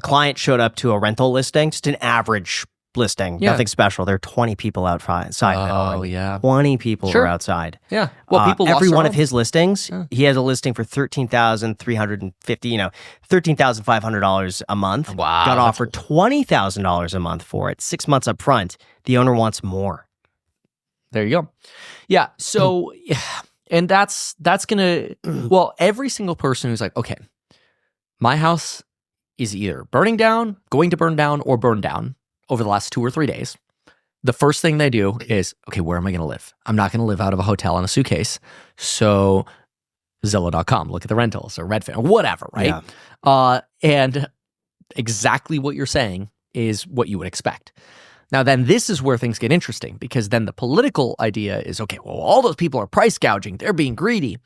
client showed up to a rental listing, just an average listing, nothing special. There are 20 people outside. Oh, yeah. 20 people were outside. Yeah. Well, people lost every their one home. of his listings, he has a listing for $13,350, $13,500 a month. Wow. Got offered $20,000 a month for it, 6 months up front. The owner wants more. There you go. Yeah. So, and that's going to, well, every single person who's like, okay, my house is either burning down, going to burn down, or burned down over the last 2 or 3 days, the first thing they do is, okay, where am I going to live? I'm not going to live out of a hotel in a suitcase. So Zillow.com, look at the rentals or Redfin or whatever, right? Yeah. And exactly what you're saying is what you would expect. Now, then this is where things get interesting because then the political idea is, okay, well, all those people are price gouging. They're being greedy.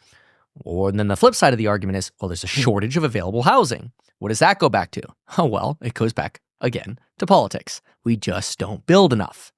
Or then the flip side of the argument is, well, there's a shortage of available housing. What does that go back to? Oh, well, it goes back again to politics. We just don't build enough.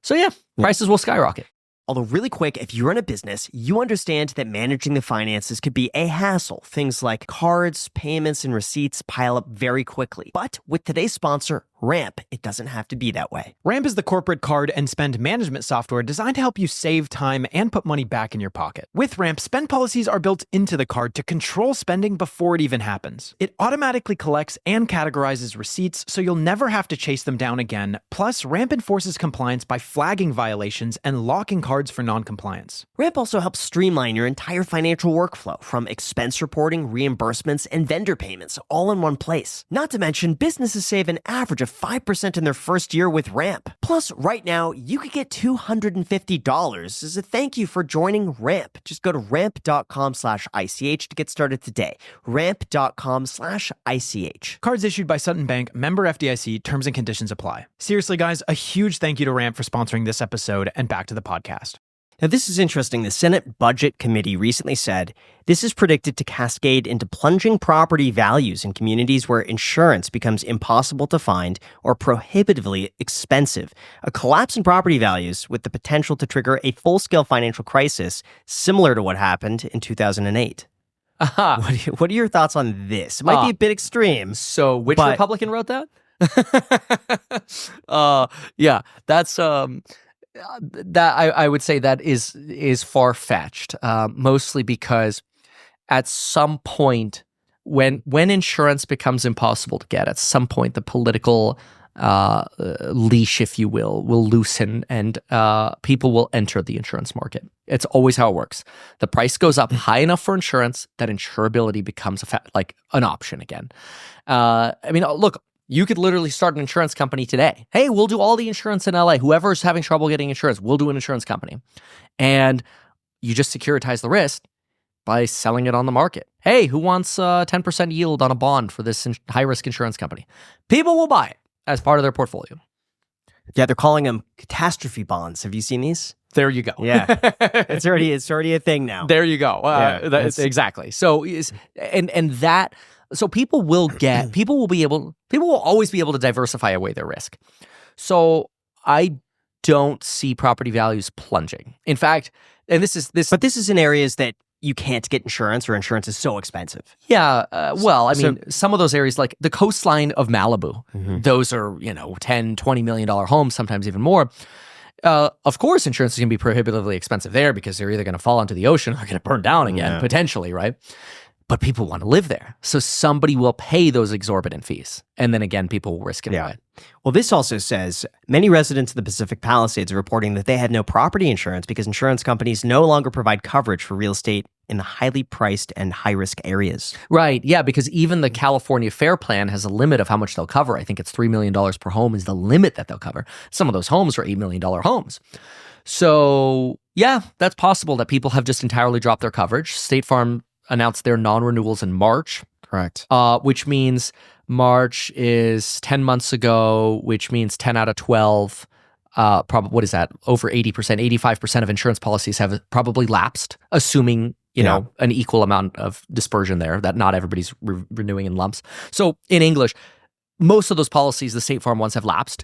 So yeah, prices will skyrocket. Although really quick, if you're in a business, you understand that managing the finances could be a hassle. Things like cards, payments, and receipts pile up very quickly. But with today's sponsor, Ramp, it doesn't have to be that way. Ramp is the corporate card and spend management software designed to help you save time and put money back in your pocket. With Ramp, spend policies are built into the card to control spending before it even happens. It automatically collects and categorizes receipts, so you'll never have to chase them down again. Plus, Ramp enforces compliance by flagging violations and locking cards for non-compliance. Ramp also helps streamline your entire financial workflow, from expense reporting, reimbursements, and vendor payments, all in one place. Not to mention, businesses save an average of 5% in their first year with Ramp. Plus, right now, you could get $250 as a thank you for joining Ramp. Just go to ramp.com/ICH to get started today. Ramp.com/ICH. Cards issued by Sutton Bank, member FDIC, terms and conditions apply. Seriously, guys, a huge thank you to Ramp for sponsoring this episode, and back to the podcast. Now, this is interesting. The Senate Budget Committee recently said this is predicted to cascade into plunging property values in communities where insurance becomes impossible to find or prohibitively expensive. A collapse in property values with the potential to trigger a full-scale financial crisis similar to what happened in 2008. What are your thoughts on this? It might be a bit extreme. So which Republican wrote that? Yeah, that's... that I would say that is far-fetched, mostly because at some point when insurance becomes impossible to get, at some point the political leash, if you will loosen and people will enter the insurance market. It's always how it works. The price goes up high enough for insurance that insurability becomes like an option again. I mean, look, you could literally start an insurance company today. Hey, we'll do all the insurance in LA. Whoever's having trouble getting insurance, we'll do an insurance company. And you just securitize the risk by selling it on the market. Hey, who wants 10% yield on a bond for this high-risk insurance company? People will buy it as part of their portfolio. Yeah, they're calling them catastrophe bonds. Have you seen these? There you go. Yeah, it's already a thing now. There you go. Exactly. So So people will always be able to diversify away their risk. So I don't see property values plunging. In fact, and this is in areas that you can't get insurance or insurance is so expensive. Yeah. Some of those areas like the coastline of Malibu, those are, $10, $20 million homes, sometimes even more. Of course, insurance is going to be prohibitively expensive there because they're either going to fall into the ocean or they're going to burn down again, potentially, right? But people want to live there. So somebody will pay those exorbitant fees. And then again, people will risk it away. Well, this also says many residents of the Pacific Palisades are reporting that they had no property insurance because insurance companies no longer provide coverage for real estate in the highly priced and high-risk areas. Right. Yeah, because even the California Fair Plan has a limit of how much they'll cover. I think it's $3 million per home is the limit that they'll cover. Some of those homes are $8 million homes. So, yeah, that's possible that people have just entirely dropped their coverage. State Farm announced their non-renewals in March. Correct. Which means March is 10 months ago, which means 10 out of 12. Probably, what is that? Over 80%, 85% of insurance policies have probably lapsed, assuming, you know, an equal amount of dispersion there, that not everybody's renewing in lumps. So in English, most of those policies, the State Farm ones, have lapsed.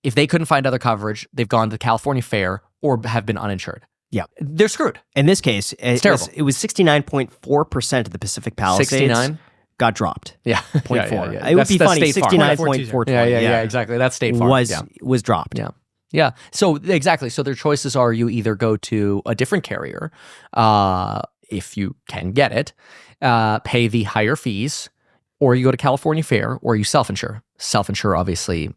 If they couldn't find other coverage, they've gone to the California Fair or have been uninsured. Yeah. They're screwed. In this case, it's terrible. It was 69.4% of the Pacific Palisades 69? got dropped. Yeah. 0.4. Yeah. It would be That's funny. State Farm. 69.420. Yeah, exactly. That's State Farm. Was dropped. Yeah. Yeah. So exactly. So their choices are you either go to a different carrier, if you can get it, pay the higher fees, or you go to California Fair, or you self-insure. Self-insure obviously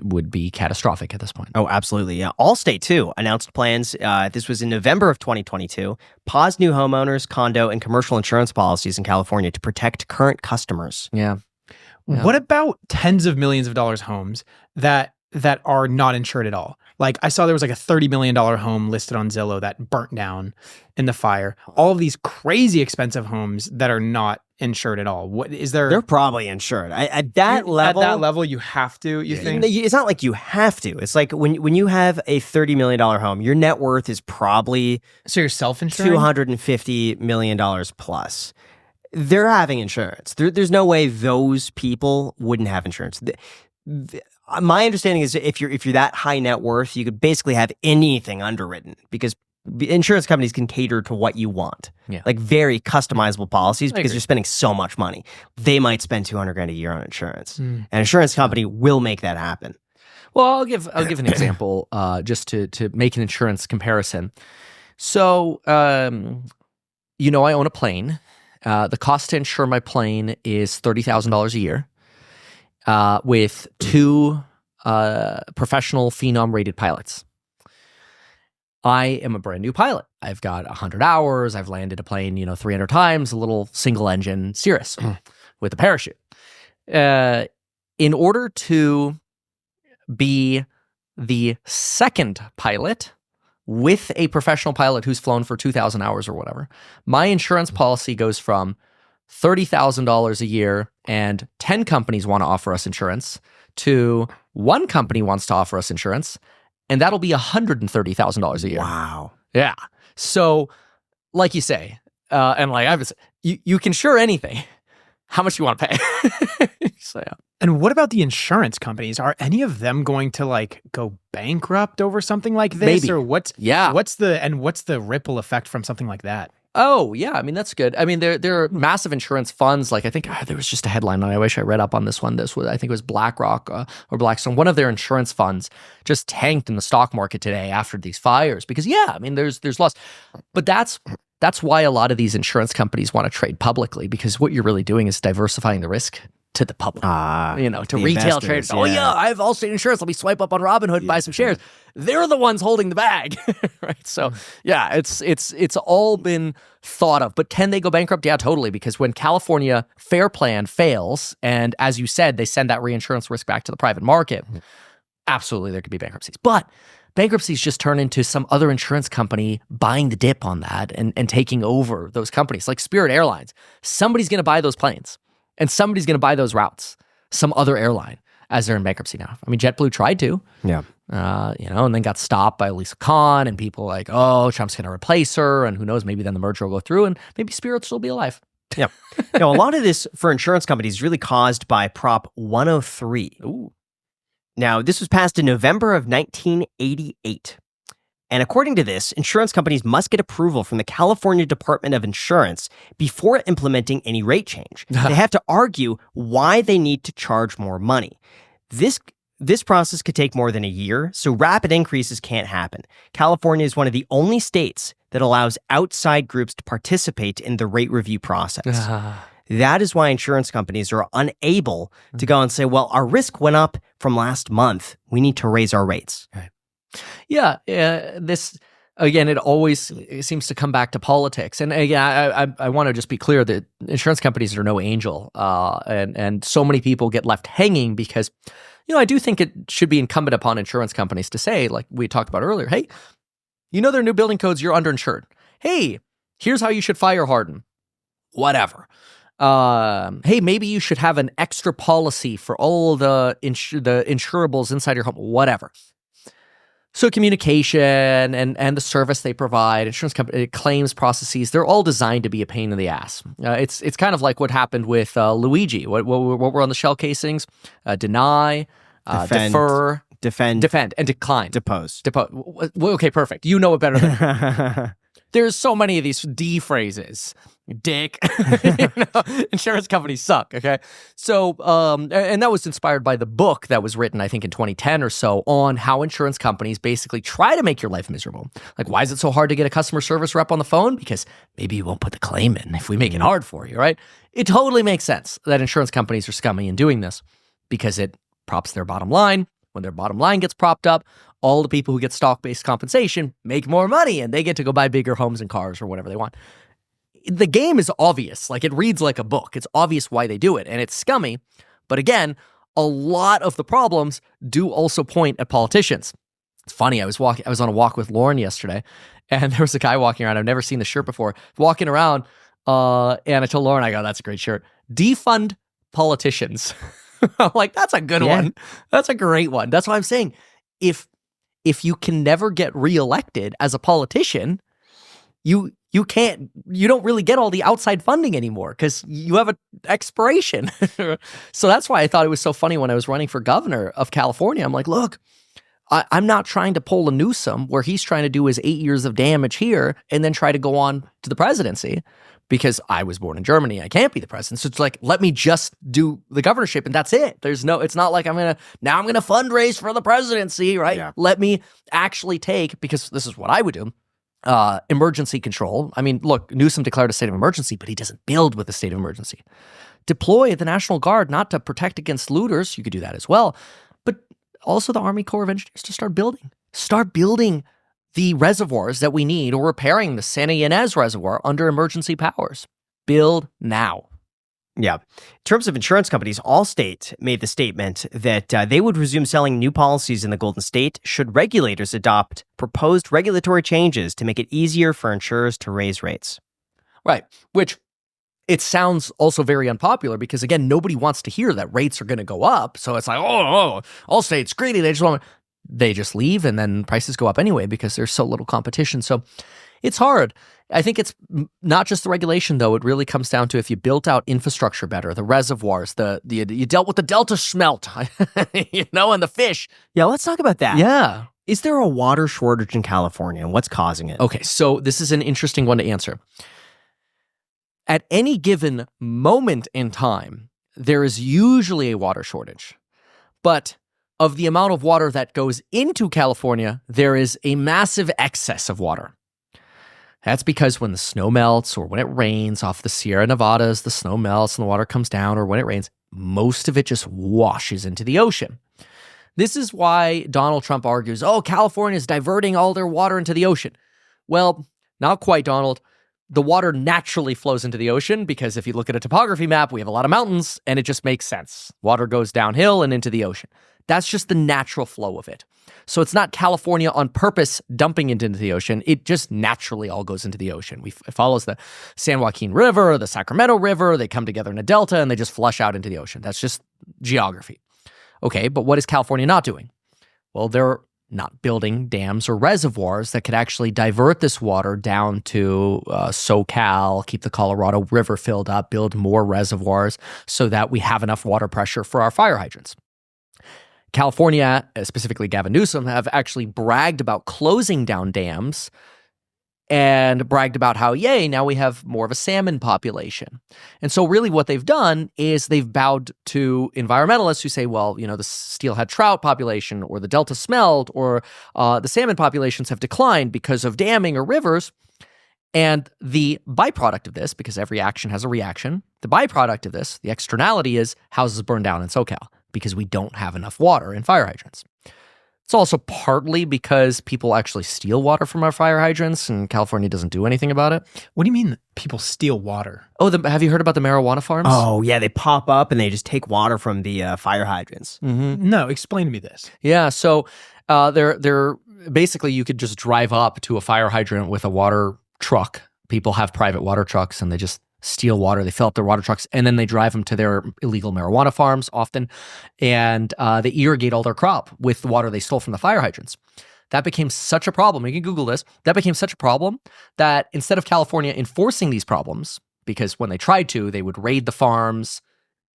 would be catastrophic at this point. Oh, absolutely. Yeah. Allstate, too, announced plans. This was in November of 2022. Paused new homeowners, condo, and commercial insurance policies in California to protect current customers. Yeah. What about tens of millions of dollars homes that are not insured at all? Like, I saw there was like a $30 million home listed on Zillow that burnt down in the fire. All of these crazy expensive homes that are not insured at all. What is there? They're probably insured. At that level. At that level, you have to, you think? It's not like you have to. It's like when you have a $30 million home, your net worth is probably So you're self-insuring? $250 million plus. They're having insurance. There's no way those people wouldn't have insurance. My understanding is if you're that high net worth, you could basically have anything underwritten because insurance companies can cater to what you want. Yeah. Like very customizable policies because agree. you're spending so much money. They might spend $200,000 a year on insurance. An insurance company will make that happen. Well, I'll give an example just to make an insurance comparison. So, I own a plane. The cost to insure my plane is $30,000 a year. With 2 professional phenom-rated pilots. I am a brand new pilot. I've got 100 hours. I've landed a plane, 300 times, a little single-engine Cirrus with a parachute. In order to be the second pilot with a professional pilot who's flown for 2,000 hours or whatever, my insurance policy goes from $30,000 a year and 10 companies want to offer us insurance to 1 company wants to offer us insurance, and that'll be $130,000 a year. Wow. Yeah. So, like you say, and like I was, you can insure anything. How much you want to pay? So, yeah. And what about the insurance companies? Are any of them going to like go bankrupt over something like this? Maybe. Or what's the ripple effect from something like that? Oh, yeah. I mean, that's good. I mean, there are massive insurance funds. Like, I think there was just a headline, and I wish I read up on this one. I think it was BlackRock or Blackstone. One of their insurance funds just tanked in the stock market today after these fires because, yeah, I mean, there's loss. But that's why a lot of these insurance companies want to trade publicly, because what you're really doing is diversifying the risk to the public, to retail traders. Yeah. Oh yeah, I have Allstate insurance. Let me swipe up on Robinhood and buy some shares. They're the ones holding the bag, right? So yeah, it's all been thought of. But can they go bankrupt? Yeah, totally. Because when California Fair Plan fails, and as you said, they send that reinsurance risk back to the private market, absolutely there could be bankruptcies. But bankruptcies just turn into some other insurance company buying the dip on that and taking over those companies, like Spirit Airlines. Somebody's going to buy those planes. And somebody's going to buy those routes, some other airline, as they're in bankruptcy now. I mean, JetBlue tried to, and then got stopped by Lisa Khan, and people like, oh, Trump's going to replace her, and who knows, maybe then the merger will go through, and maybe Spirit will still be alive. Yeah. A lot of this for insurance companies is really caused by Prop 103. Ooh. Now, this was passed in November of 1988. And according to this, insurance companies must get approval from the California Department of Insurance before implementing any rate change. They have to argue why they need to charge more money. This process could take more than a year, so rapid increases can't happen. California is one of the only states that allows outside groups to participate in the rate review process. That is why insurance companies are unable to go and say, well, our risk went up from last month. We need to raise our rates. Right. Yeah, this, again, it seems to come back to politics. And again, I want to just be clear that insurance companies are no angel. And so many people get left hanging because, I do think it should be incumbent upon insurance companies to say, like we talked about earlier, hey, there are new building codes, you're underinsured. Hey, here's how you should fire harden. Whatever. Hey, maybe you should have an extra policy for all the insurables inside your home, whatever. So communication and the service they provide, insurance company claims processes, they're all designed to be a pain in the ass. It's kind of like what happened with Luigi. What were on the shell casings? Deny, Defend, defer, defend, and decline. depose. Okay, perfect. You know it better than me. There's so many of these D phrases. Dick. Insurance companies suck, okay? So, and that was inspired by the book that was written, I think, in 2010 or so, on how insurance companies basically try to make your life miserable. Like, why is it so hard to get a customer service rep on the phone? Because maybe you won't put the claim in if we make it hard for you, right? It totally makes sense that insurance companies are scummy in doing this because it props their bottom line. When their bottom line gets propped up, all the people who get stock-based compensation make more money and they get to go buy bigger homes and cars or whatever they want. The game is obvious. Like, it reads like a book. It's obvious why they do it, and it's scummy. But again, a lot of the problems do also point at politicians. It's funny. I was on a walk with Lauren yesterday, and there was a guy walking around. I've never seen the shirt before. Walking around, and I told Lauren, I go, "That's a great shirt. Defund politicians." I'm like, that's a good one. That's a great one. That's what I'm saying. If you can never get reelected as a politician, you don't really get all the outside funding anymore because you have an expiration. So that's why I thought it was so funny when I was running for governor of California. I'm like, look, I'm not trying to pull a Newsom where he's trying to do his 8 years of damage here and then try to go on to the presidency because I was born in Germany. I can't be the president. So it's like, let me just do the governorship and that's it. It's not like I'm going to fundraise for the presidency, right? Yeah. Let me actually take, because this is what I would do. Emergency control. I mean, look, Newsom declared a state of emergency, but he doesn't build with a state of emergency. Deploy the National Guard, not to protect against looters. You could do that as well. But also the Army Corps of Engineers to start building. Start building the reservoirs that we need or repairing the Santa Ynez Reservoir under emergency powers. Build now. Yeah. In terms of insurance companies, Allstate made the statement that they would resume selling new policies in the Golden State should regulators adopt proposed regulatory changes to make it easier for insurers to raise rates. Right. Which it sounds also very unpopular because, again, nobody wants to hear that rates are going to go up. So it's like, Allstate's greedy. They just leave and then prices go up anyway because there's so little competition. So it's hard. I think it's not just the regulation, though. It really comes down to if you built out infrastructure better, the reservoirs, you dealt with the Delta Smelt, and the fish. Yeah, let's talk about that. Yeah. Is there a water shortage in California, and what's causing it? Okay, so this is an interesting one to answer. At any given moment in time, there is usually a water shortage. But of the amount of water that goes into California, there is a massive excess of water. That's because when the snow melts or when it rains off the Sierra Nevadas, the snow melts and the water comes down, or when it rains, most of it just washes into the ocean. This is why Donald Trump argues, California is diverting all their water into the ocean. Well, not quite, Donald. The water naturally flows into the ocean because if you look at a topography map, we have a lot of mountains and it just makes sense. Water goes downhill and into the ocean. That's just the natural flow of it. So it's not California on purpose dumping it into the ocean. It just naturally all goes into the ocean. It follows the San Joaquin River, the Sacramento River. They come together in a delta and they just flush out into the ocean. That's just geography. Okay, but what is California not doing? Well, they're not building dams or reservoirs that could actually divert this water down to SoCal, keep the Colorado River filled up, build more reservoirs so that we have enough water pressure for our fire hydrants. California, specifically Gavin Newsom, have actually bragged about closing down dams and bragged about how, yay, now we have more of a salmon population. And so really what they've done is they've bowed to environmentalists who say, well, the steelhead trout population or the Delta Smelt or the salmon populations have declined because of damming or rivers. And the byproduct of this, because every action has a reaction, the byproduct of this, the externality is houses burn down in SoCal because we don't have enough water in fire hydrants. It's also partly because people actually steal water from our fire hydrants and California doesn't do anything about it. What do you mean people steal water? Have you heard about the marijuana farms? Oh, yeah, they pop up and they just take water from the fire hydrants. Mm-hmm. No, explain to me this. Yeah, so they're basically you could just drive up to a fire hydrant with a water truck. People have private water trucks and they just steal water. They fill up their water trucks, and then they drive them to their illegal marijuana farms often, and they irrigate all their crop with the water they stole from the fire hydrants. That became such a problem. You can Google this. That became such a problem that instead of California enforcing these problems, because when they tried to, they would raid the farms,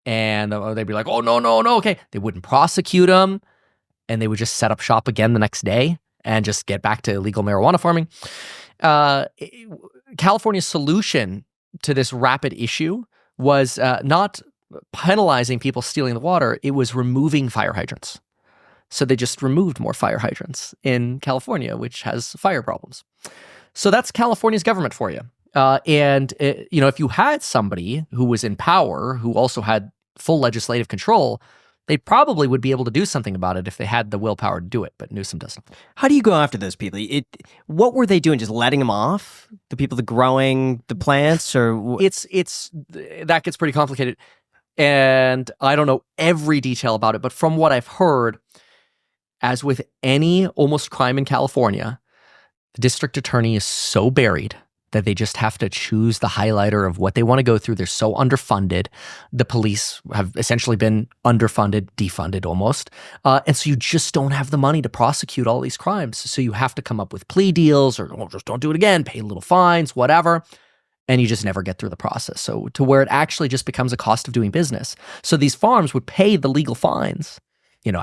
and they'd be like, oh, no, okay. They wouldn't prosecute them, and they would just set up shop again the next day and just get back to illegal marijuana farming. California's solution to this rapid issue was not penalizing people stealing the water, it was removing fire hydrants. So they just removed more fire hydrants in California, which has fire problems. So that's California's government for you. If you had somebody who was in power, who also had full legislative control, they probably would be able to do something about it if they had the willpower to do it, but Newsom doesn't. How do you go after those people? What were they doing? Just letting them off? The people that growing the plants, or that gets pretty complicated, and I don't know every detail about it. But from what I've heard, as with any almost crime in California, the district attorney is so buried that they just have to choose the highlighter of what they want to go through. They're so underfunded. The police have essentially been underfunded, defunded almost. And so you just don't have the money to prosecute all these crimes. So you have to come up with plea deals or just don't do it again, pay little fines, whatever. And you just never get through the process. So to where it actually just becomes a cost of doing business. So these farms would pay the legal fines,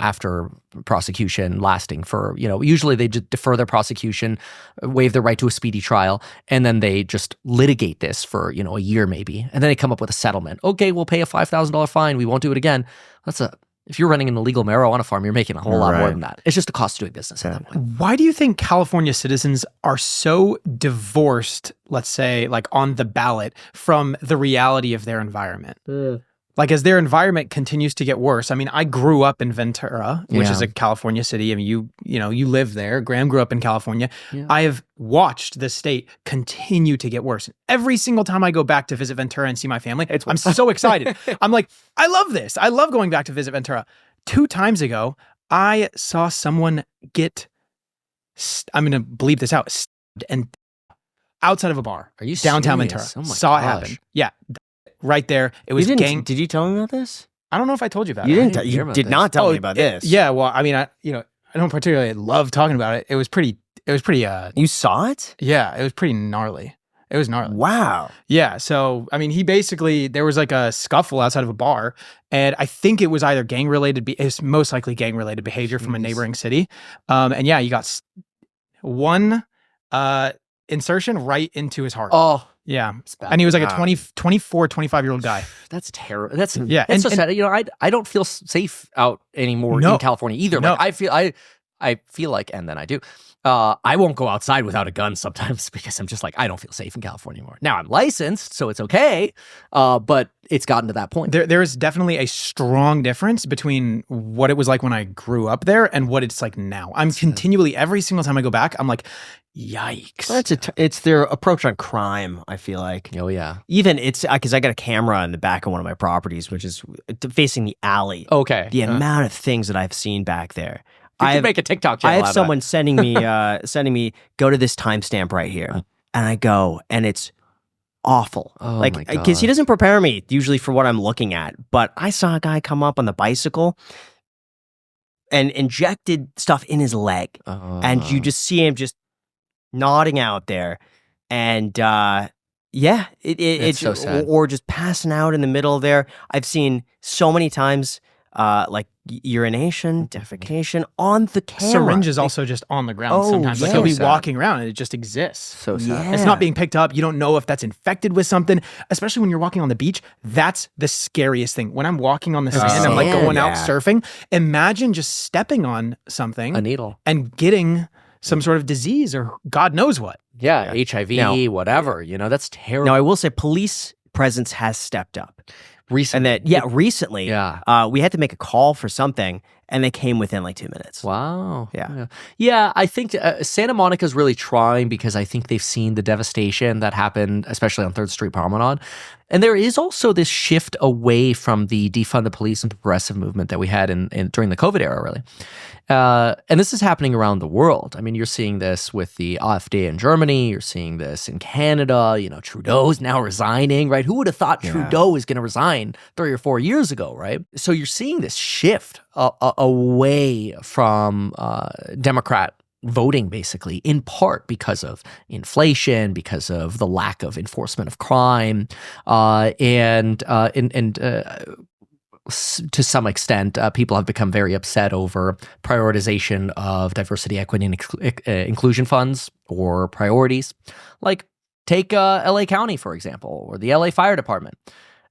after prosecution lasting for, usually they just defer their prosecution, waive their right to a speedy trial, and then they just litigate this for, a year maybe. And then they come up with a settlement. Okay, we'll pay a $5,000 fine. We won't do it again. If you're running an illegal marijuana farm, you're making a whole lot more than that. It's just a cost of doing business at that point. Why do you think California citizens are so divorced, let's say, like on the ballot, from the reality of their environment? Like, as their environment continues to get worse. I mean, I grew up in Ventura, which is a California city. I mean, you live there. Graham grew up in California. Yeah. I have watched the state continue to get worse. Every single time I go back to visit Ventura and see my family, I'm so excited. I'm like, I love this. I love going back to visit Ventura. 2 times ago, I saw someone get, I'm going to bleep this out, and outside of a bar. Are you downtown serious? Ventura? Oh my saw gosh. it happen. Yeah. Right there. It was gang. Did you tell me about this? I don't know if I told you about You it. didn't. You did not tell me about this. Yeah. Well, I mean, I don't particularly love talking about it. It was pretty. You saw it? Yeah. It was pretty gnarly. It was gnarly. Wow. Yeah. So, I mean, there was like a scuffle outside of a bar, and I think it was either gang related. It's most likely gang related behavior from a neighboring city. And yeah, you got one insertion right into his heart. Oh. Yeah. And he was like a 24, 25-year-old guy. That's terrible. That's and so sad. I don't feel safe out anymore in California either. No. Like, I feel like, and then I do. I won't go outside without a gun sometimes because I'm just like, I don't feel safe in California anymore. Now I'm licensed, so it's okay. But it's gotten to that point. There is definitely a strong difference between what it was like when I grew up there and what it's like now. I'm continually, every single time I go back, I'm like, yikes. It's their approach on crime, I feel like. Oh, yeah. Even it's because I got a camera in the back of one of my properties, which is facing the alley. Okay. The amount of things that I've seen back there. You can make a TikTok channel. I have someone sending me, go to this timestamp right here. And I go, and it's awful. Oh, my God. Because he doesn't prepare me usually for what I'm looking at. But I saw a guy come up on the bicycle and injected stuff in his leg. And you just see him just nodding out there. And it's so sad. Or just passing out in the middle there. I've seen so many times like urination, defecation on the camera. Syringe is also just on the ground sometimes. Like he'll be walking around and it just exists. So sad. Yeah. It's not being picked up. You don't know if that's infected with something, especially when you're walking on the beach. That's the scariest thing. When I'm walking on the sand, I'm like going out surfing. Imagine just stepping on something, A needle. and getting some sort of disease or God knows what. Yeah. HIV, whatever. That's terrible. Now, I will say police presence has stepped up. Recently. And that, recently. Yeah. We had to make a call for something, and they came within like 2 minutes. Wow. Yeah. Yeah, I think Santa Monica's really trying because I think they've seen the devastation that happened, especially on 3rd Street Promenade. And there is also this shift away from the defund the police and progressive movement that we had during the COVID era, really. And this is happening around the world. I mean, you're seeing this with the AfD in Germany. You're seeing this in Canada. Trudeau's now resigning, right? Who would have thought Trudeau was going to resign 3 or 4 years ago, right? So you're seeing this shift away from Democrat voting, basically, in part because of inflation, because of the lack of enforcement of crime, and to some extent, people have become very upset over prioritization of diversity, equity, and inclusion funds or priorities. Like, take LA County, for example, or the LA Fire Department.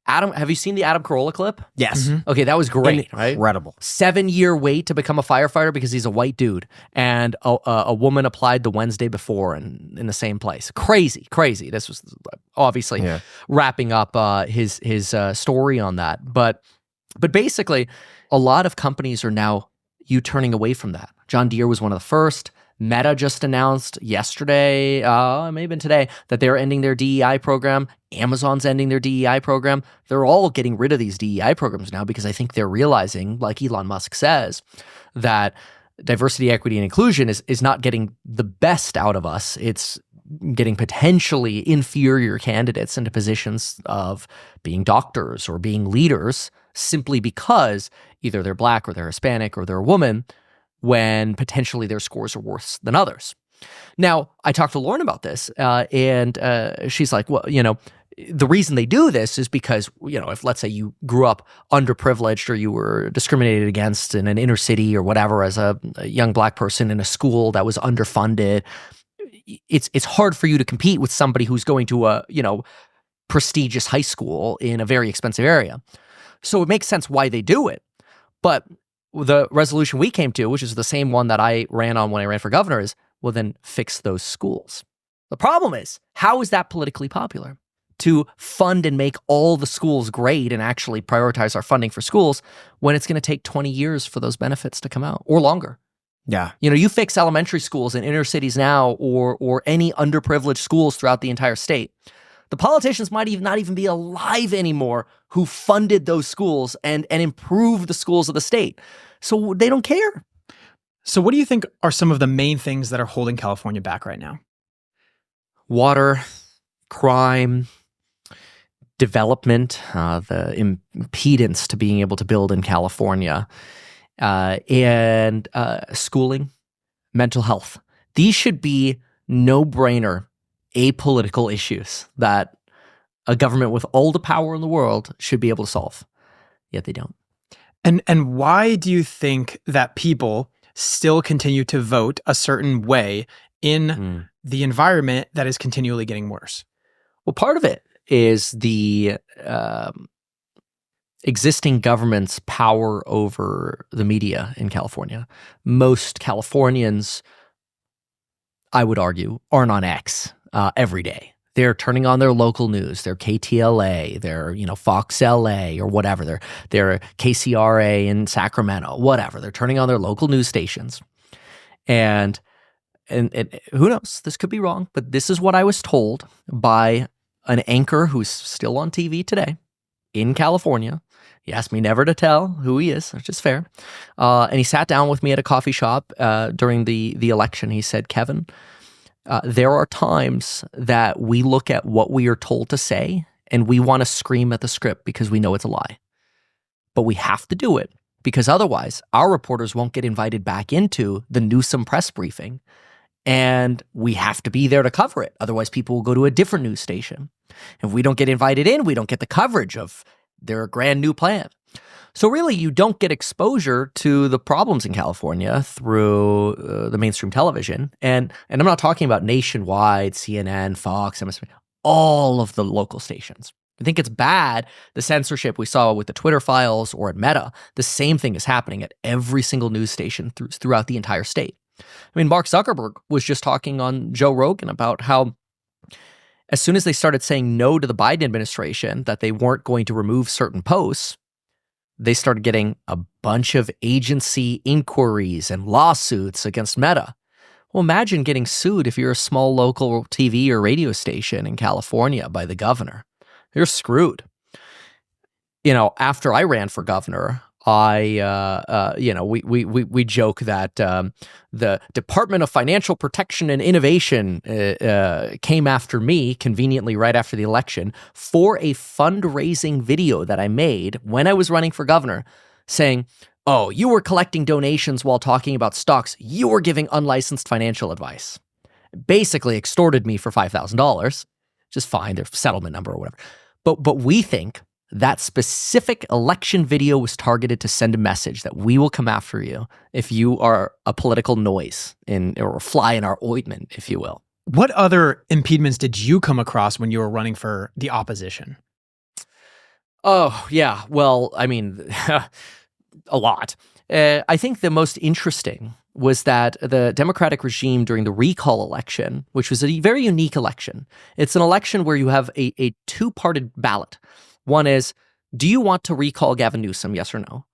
Adam, have you seen the Adam Carolla clip? Yes. Okay, that was great, right? Incredible. 7-year wait to become a firefighter because he's a white dude, and a woman applied the Wednesday before in the same place. Crazy. This was obviously wrapping up his story on that, but basically, a lot of companies are now turning away from that. John Deere was one of the first. Meta just announced yesterday, it may have been today, that they're ending their DEI program. Amazon's ending their DEI program. They're all getting rid of these DEI programs now because I think they're realizing, like Elon Musk says, that diversity, equity, and inclusion is not getting the best out of us. It's getting potentially inferior candidates into positions of being doctors or being leaders simply because either they're Black or they're Hispanic or they're a woman, when potentially their scores are worse than others. Now, I talked to Lauren about this, and she's like, well, the reason they do this is because, if let's say you grew up underprivileged or you were discriminated against in an inner city or whatever as a young Black person in a school that was underfunded, it's hard for you to compete with somebody who's going to a, prestigious high school in a very expensive area. So it makes sense why they do it. But the resolution we came to, which is the same one that I ran on when I ran for governor, is, well, then fix those schools. The problem is, how is that politically popular? To fund and make all the schools great and actually prioritize our funding for schools when it's going to take 20 years for those benefits to come out or longer. Yeah. You fix elementary schools in inner cities now or any underprivileged schools throughout the entire state. The politicians might not even be alive anymore who funded those schools and improved the schools of the state. So they don't care. So what do you think are some of the main things that are holding California back right now? Water, crime, development, the impedance to being able to build in California, and schooling, mental health. These should be no-brainer apolitical issues that a government with all the power in the world should be able to solve. Yet they don't. And why do you think that people still continue to vote a certain way in the environment that is continually getting worse? Well, part of it is the existing government's power over the media in California. Most Californians, I would argue, aren't on X every day. They're turning on their local news, their KTLA, their Fox LA or whatever, their KCRA in Sacramento, whatever. They're turning on their local news stations, and who knows? This could be wrong, but this is what I was told by an anchor who's still on TV today in California. He asked me never to tell who he is, which is fair. And he sat down with me at a coffee shop during the election. He said, Kevin, there are times that we look at what we are told to say and we want to scream at the script because we know it's a lie. But we have to do it because otherwise our reporters won't get invited back into the Newsom press briefing. And we have to be there to cover it. Otherwise, people will go to a different news station. If we don't get invited in, we don't get the coverage of their grand new plan. So really, you don't get exposure to the problems in California through the mainstream television. And I'm not talking about nationwide, CNN, Fox, MSNBC, all of the local stations. I think it's bad, the censorship we saw with the Twitter files or at Meta. The same thing is happening at every single news station throughout the entire state. I mean, Mark Zuckerberg was just talking on Joe Rogan about how as soon as they started saying no to the Biden administration, that they weren't going to remove certain posts, they started getting a bunch of agency inquiries and lawsuits against Meta. Well, imagine getting sued if you're a small local TV or radio station in California by the governor. you're screwed. After I ran for governor, we joke that the Department of Financial Protection and Innovation came after me conveniently right after the election for a fundraising video that I made when I was running for governor, saying, "Oh, you were collecting donations while talking about stocks. You were giving unlicensed financial advice." Basically extorted me for $5,000, just fine, their settlement number or whatever. But we think that specific election video was targeted to send a message that we will come after you if you are a political noise or a fly in our ointment, if you will. What other impediments did you come across when you were running for the opposition? Oh, yeah. Well, I mean, a lot. I think the most interesting was that the Democratic regime during the recall election, which was a very unique election, it's an election where you have a two-parted ballot. One is, do you want to recall Gavin Newsom, yes or no?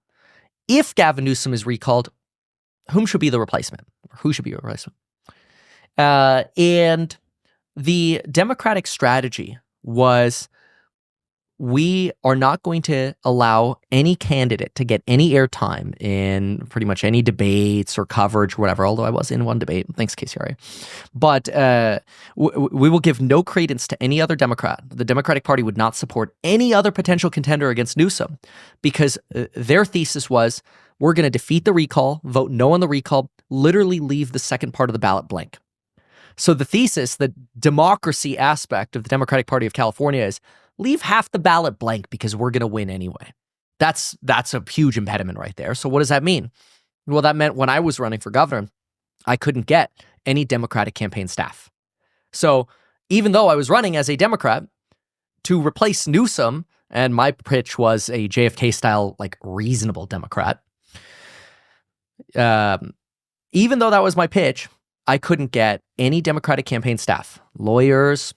If Gavin Newsom is recalled, whom should be the replacement? Or who should be your replacement? And the Democratic strategy was, we are not going to allow any candidate to get any airtime in pretty much any debates or coverage or whatever, although I was in one debate. Thanks, KCRA. But we will give no credence to any other Democrat. The Democratic Party would not support any other potential contender against Newsom because their thesis was, we're going to defeat the recall, vote no on the recall, literally leave the second part of the ballot blank. So the thesis, the democracy aspect of the Democratic Party of California is, leave half the ballot blank because we're going to win anyway. That's a huge impediment right there. So what does that mean? Well, that meant when I was running for governor, I couldn't get any Democratic campaign staff. So even though I was running as a Democrat to replace Newsom, and my pitch was a JFK-style, reasonable Democrat, even though that was my pitch, I couldn't get any Democratic campaign staff, lawyers,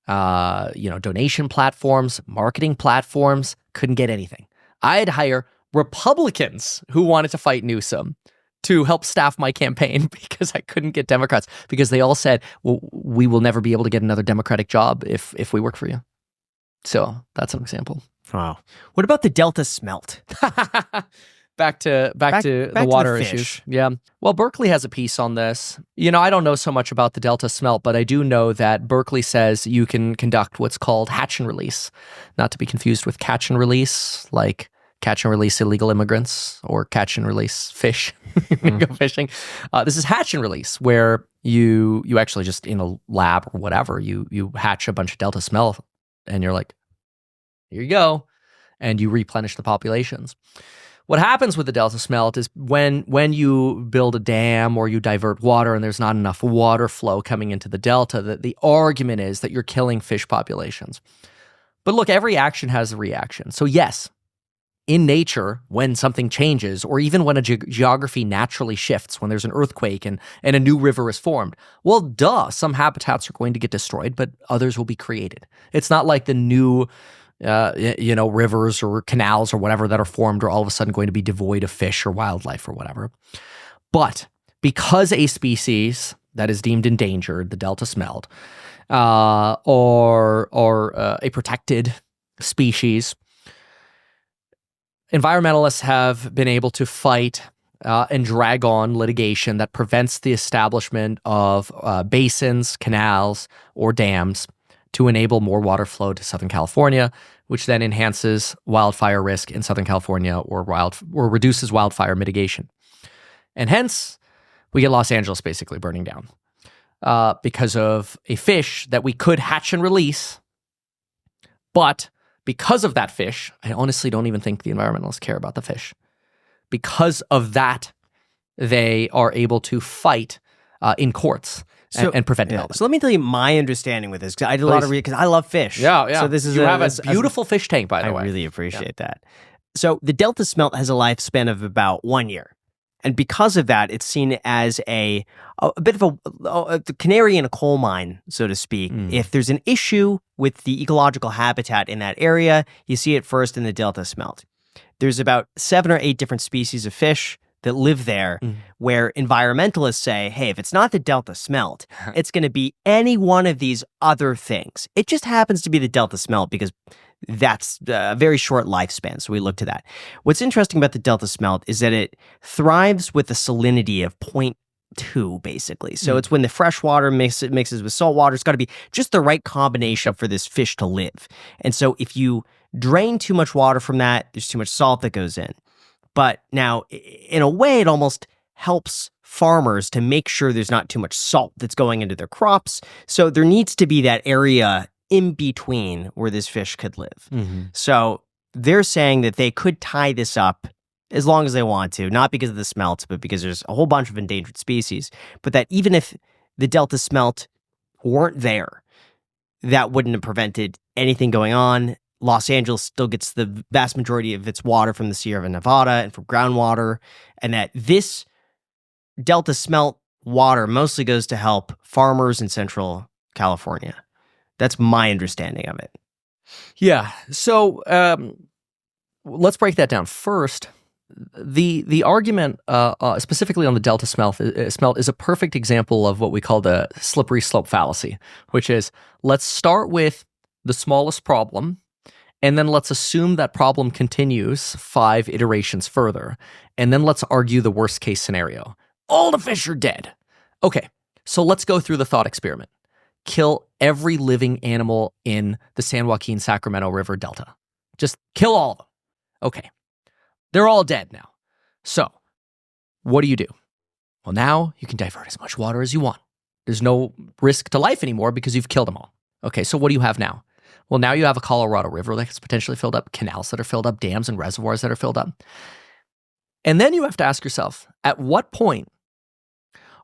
donation platforms, marketing platforms, couldn't get anything. I had to hire Republicans who wanted to fight Newsom to help staff my campaign because I couldn't get Democrats, because they all said, well, we will never be able to get another Democratic job if we work for you. So that's an example. Wow. What about the Delta Smelt? Back to the water issues. Yeah. Well, Berkeley has a piece on this. I don't know so much about the Delta Smelt, but I do know that Berkeley says you can conduct what's called hatch and release, not to be confused with catch and release, like catch and release illegal immigrants or catch and release fish, go fishing. This is hatch and release, where you actually just in a lab or whatever, you hatch a bunch of Delta Smelt and you're like, here you go. And you replenish the populations. What happens with the Delta Smelt is when you build a dam or you divert water and there's not enough water flow coming into the delta, the argument is that you're killing fish populations. But look, every action has a reaction. So yes, in nature, when something changes, or even when a geography naturally shifts, when there's an earthquake and a new river is formed, well, duh, some habitats are going to get destroyed, but others will be created. It's not like the new rivers or canals or whatever that are formed are all of a sudden going to be devoid of fish or wildlife or whatever. But because a species that is deemed endangered, the Delta Smelt, or a protected species, environmentalists have been able to fight and drag on litigation that prevents the establishment of basins, canals, or dams to enable more water flow to Southern California, which then enhances wildfire risk in Southern California or reduces wildfire mitigation. And hence, we get Los Angeles basically burning down because of a fish that we could hatch and release. But because of that fish, I honestly don't even think the environmentalists care about the fish. Because of that, they are able to fight in courts and prevent development. So let me tell you my understanding with this, because I did a lot of because I love fish. Yeah. So this is you have a beautiful fish tank, by the way. I really appreciate that. So the Delta Smelt has a lifespan of about 1 year. And because of that, it's seen as a bit of a canary in a coal mine, so to speak. If there's an issue with the ecological habitat in that area, you see it first in the Delta Smelt. There's about 7 or 8 different species of fish that live there, where environmentalists say, hey, if it's not the Delta Smelt, it's going to be any one of these other things. It just happens to be the Delta Smelt because that's a very short lifespan. So we looked at that. What's interesting about the Delta Smelt is that it thrives with a salinity of 0.2, basically. So it's when the fresh water mixes with salt water. It's got to be just the right combination for this fish to live. And so if you drain too much water from that, there's too much salt that goes in. But now, in a way, it almost helps farmers to make sure there's not too much salt that's going into their crops. So there needs to be that area in between where this fish could live. So they're saying that they could tie this up as long as they want to, not because of the smelt, but because there's a whole bunch of endangered species. But that even if the Delta Smelt weren't there, that wouldn't have prevented anything going on. Los Angeles still gets the vast majority of its water from the Sierra Nevada and from groundwater, and that this Delta Smelt water mostly goes to help farmers in Central California. That's my understanding of it. Yeah. So let's break that down. First, the argument specifically on the Delta Smelt is a perfect example of what we call the slippery slope fallacy, which is let's start with the smallest problem, and then let's assume that problem continues 5 iterations further, and then let's argue the worst case scenario. All the fish are dead. Okay, so let's go through the thought experiment. Kill every living animal in the San Joaquin Sacramento River Delta. Just kill all of them. Okay, they're all dead now. So what do? Well, now you can divert as much water as you want. There's no risk to life anymore because you've killed them all. Okay, so what do you have now? Well, now you have a Colorado River that's potentially filled up, canals that are filled up, dams and reservoirs that are filled up. And then you have to ask yourself, at what point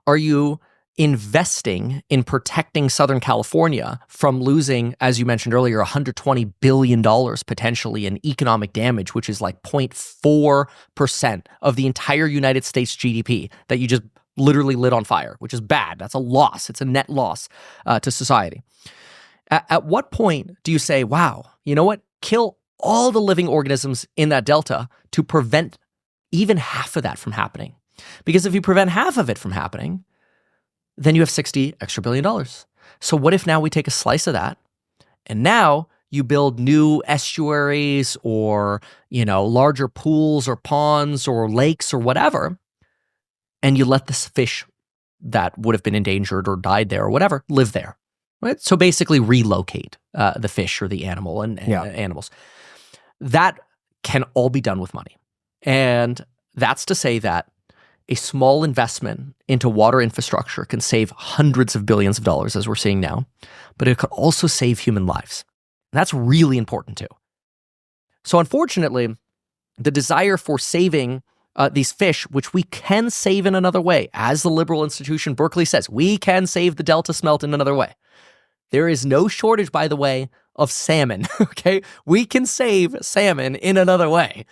are you investing in protecting Southern California from losing, as you mentioned earlier, $120 billion potentially in economic damage, which is like 0.4% of the entire United States GDP that you just literally lit on fire, which is bad. That's a loss. It's a net loss to society. At what point do you say, wow, you know what? Kill all the living organisms in that delta to prevent even half of that from happening? Because if you prevent half of it from happening, then you have $60 extra billion. So what if now we take a slice of that and now you build new estuaries or, larger pools or ponds or lakes or whatever, and you let this fish that would have been endangered or died there or whatever live there? Right? So basically relocate the fish or the animal and animals. That can all be done with money. And that's to say that a small investment into water infrastructure can save hundreds of billions of dollars, as we're seeing now, but it could also save human lives. That's really important too. So unfortunately, the desire for saving these fish, which we can save in another way, as the liberal institution Berkeley says, we can save the Delta Smelt in another way. There is no shortage, by the way, of salmon, okay? We can save salmon in another way.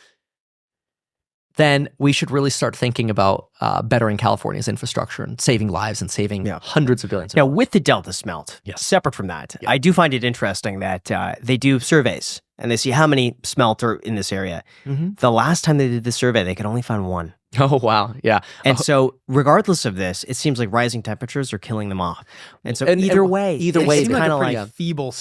Then we should really start thinking about bettering California's infrastructure and saving lives and saving hundreds of billions. Now, with the Delta Smelt, separate from that, I do find it interesting that they do surveys and they see how many smelt are in this area. The last time they did the survey, they could only find one. Oh, wow. Yeah. And so regardless of this, it seems like rising temperatures are killing them off. And so either way, it's kind of like feeble,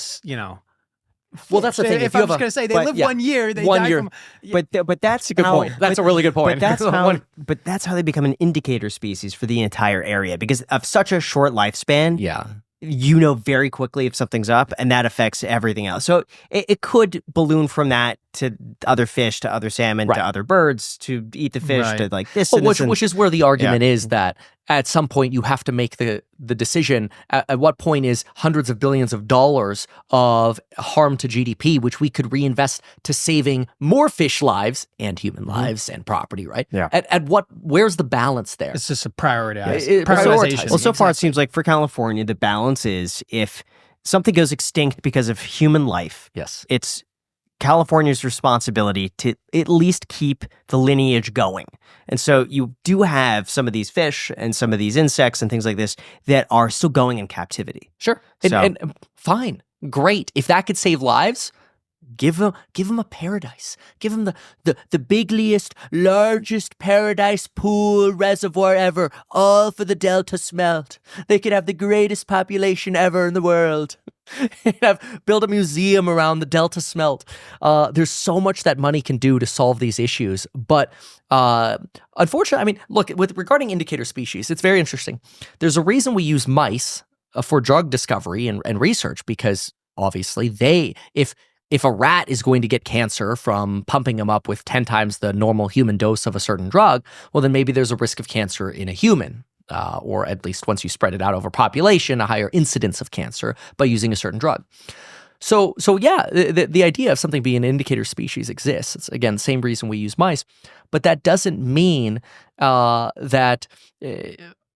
Well, that's the thing. If I was going to say they live 1 year, they die from. But that's a good point. That's a really good point. But that's how they become an indicator species for the entire area because of such a short lifespan. Yeah. You know very quickly if something's up, and that affects everything else. So it could balloon from that to other fish, to other salmon, to other birds, to eat the fish, to like this. Well, which is where the argument is that at some point you have to make the decision at what point is hundreds of billions of dollars of harm to GDP, which we could reinvest to saving more fish lives and human lives and property, right? Yeah. Where's the balance there? It's just a prioritization. Well, so far it seems like for California, the balance is if something goes extinct because of human life, it's California's responsibility to at least keep the lineage going. And so you do have some of these fish and some of these insects and things like this that are still going in captivity. Sure. And fine. Great. If that could save lives, give them a paradise. Give them the bigliest, largest paradise pool reservoir ever, all for the Delta Smelt. They could have the greatest population ever in the world. Build a museum around the Delta Smelt. There's so much that money can do to solve these issues. But unfortunately, I mean, look, regarding indicator species, it's very interesting. There's a reason we use mice for drug discovery and research, because obviously if a rat is going to get cancer from pumping them up with 10 times the normal human dose of a certain drug, well, then maybe there's a risk of cancer in a human, or at least once you spread it out over population, a higher incidence of cancer by using a certain drug. So yeah, the idea of something being an indicator species exists. It's, again, the same reason we use mice, but that doesn't mean that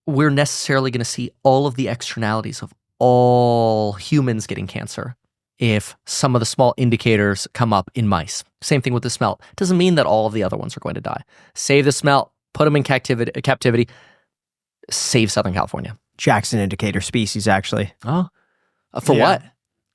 we're necessarily going to see all of the externalities of all humans getting cancer if some of the small indicators come up in mice. Same thing with the smelt. Doesn't mean that all of the other ones are going to die. Save the smelt, put them in captivity, save Southern California. Jack's an indicator species, actually. Oh, for what?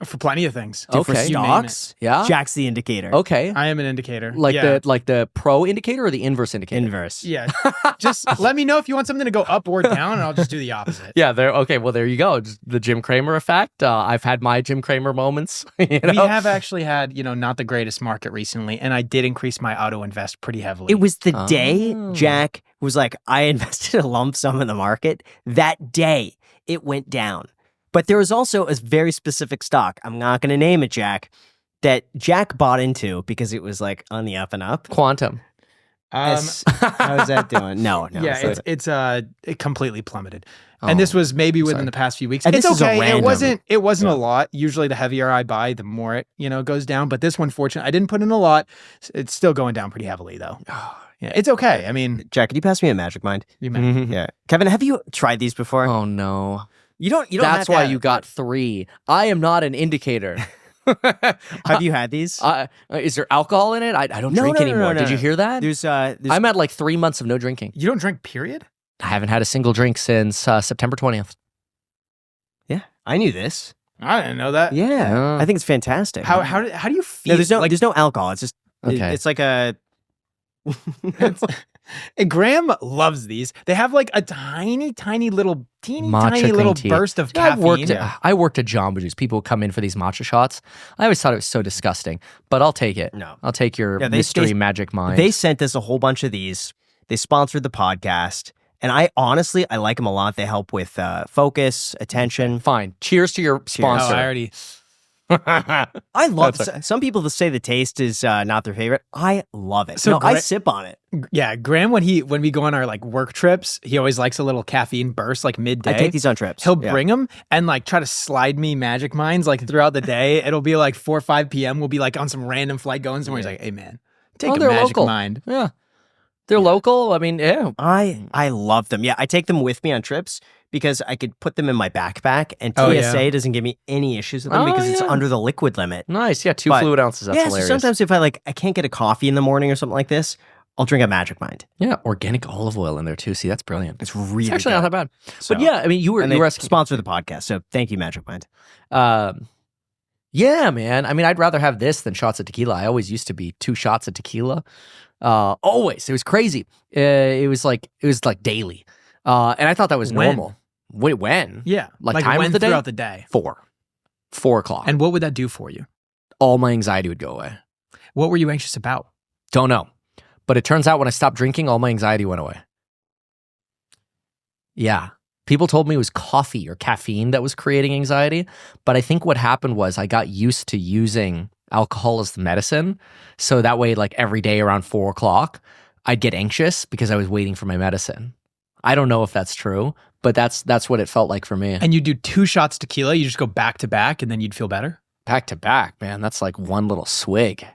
For plenty of things. Okay. For stocks, Yeah. Jack's the indicator. Okay. I am an indicator. Like the pro indicator or the inverse indicator? Inverse. Yeah. Just let me know if you want something to go up or down, and I'll just do the opposite. Yeah, okay, well, there you go. Just the Jim Cramer effect. I've had my Jim Cramer moments. You know? We have actually had, not the greatest market recently, and I did increase my auto invest pretty heavily. It was the day Jack was like, I invested a lump sum in the market. That day, it went down. But there was also a very specific stock, I'm not going to name it, Jack, that Jack bought into because it was like on the up and up. Quantum. How's that doing? No. Yeah, it completely plummeted. And this was maybe within the past few weeks. And it's this is a okay. random- It wasn't a lot. Usually the heavier I buy, the more it, goes down. But this one, fortunately, I didn't put in a lot. It's still going down pretty heavily though. Yeah, it's okay. I mean, Jack, could you pass me a Magic Mind? You may. Yeah. Kevin, have you tried these before? Oh, no. You don't That's why you got 3. I am not an indicator. Have you had these? Is there alcohol in it? I don't drink anymore. Did you hear that? There's I'm at like 3 months of no drinking. You don't drink, period? I haven't had a single drink since September 20th. Yeah, I knew this. I didn't know that. Yeah, I think it's fantastic. How do you feel? No, there's no alcohol. It's just it's like a. And Graham loves these. They have like a tiny little Matcha tiny green little tea. burst of Yeah, caffeine. I worked at Jamba Juice. People would come in for these matcha shots. I always thought it was so disgusting, but I'll take it. No. I'll take your mystery magic mind. They sent us a whole bunch of these. They sponsored the podcast. And I like them a lot. They help with focus, attention. Fine. Cheers to your sponsor. Oh, I already... I love some people that say the taste is not their favorite. I love it. So I sip on it. Yeah, Graham, when we go on our like work trips, he always likes a little caffeine burst like midday. I take these on trips. He'll bring them and like try to slide me magic minds like throughout the day. It'll be like 4 or 5 p.m. We'll be like on some random flight going somewhere. He's like, hey man, take a magic local. mind. Yeah. They're local. I mean, yeah. I love them. Yeah, I take them with me on trips because I could put them in my backpack and TSA doesn't give me any issues with them because it's under the liquid limit. Nice. Yeah, 2 fluid ounces. That's hilarious. So sometimes if I can't get a coffee in the morning or something like this, I'll drink a Magic Mind. Yeah, organic olive oil in there too. See, that's brilliant. It's really actually good. not that bad. So, but yeah, I mean, you were asking. Sponsor the podcast, so thank you, Magic Mind. Yeah, man. I mean, I'd rather have this than shots of tequila. I always used to be 2 shots of tequila. Always. It was crazy. It was like daily. And I thought that was normal. Wait, when? Yeah. Like time when of the day? throughout the day? 4 o'clock. And what would that do for you? All my anxiety would go away. What were you anxious about? Don't know. But it turns out when I stopped drinking, all my anxiety went away. Yeah. People told me it was coffee or caffeine that was creating anxiety. But I think what happened was I got used to using alcohol as the medicine. So that way, like every day around 4 o'clock, I'd get anxious because I was waiting for my medicine. I don't know if that's true, but that's what it felt like for me. And you do 2 shots tequila, you just go back to back and then you'd feel better? Back to back, man. That's like one little swig.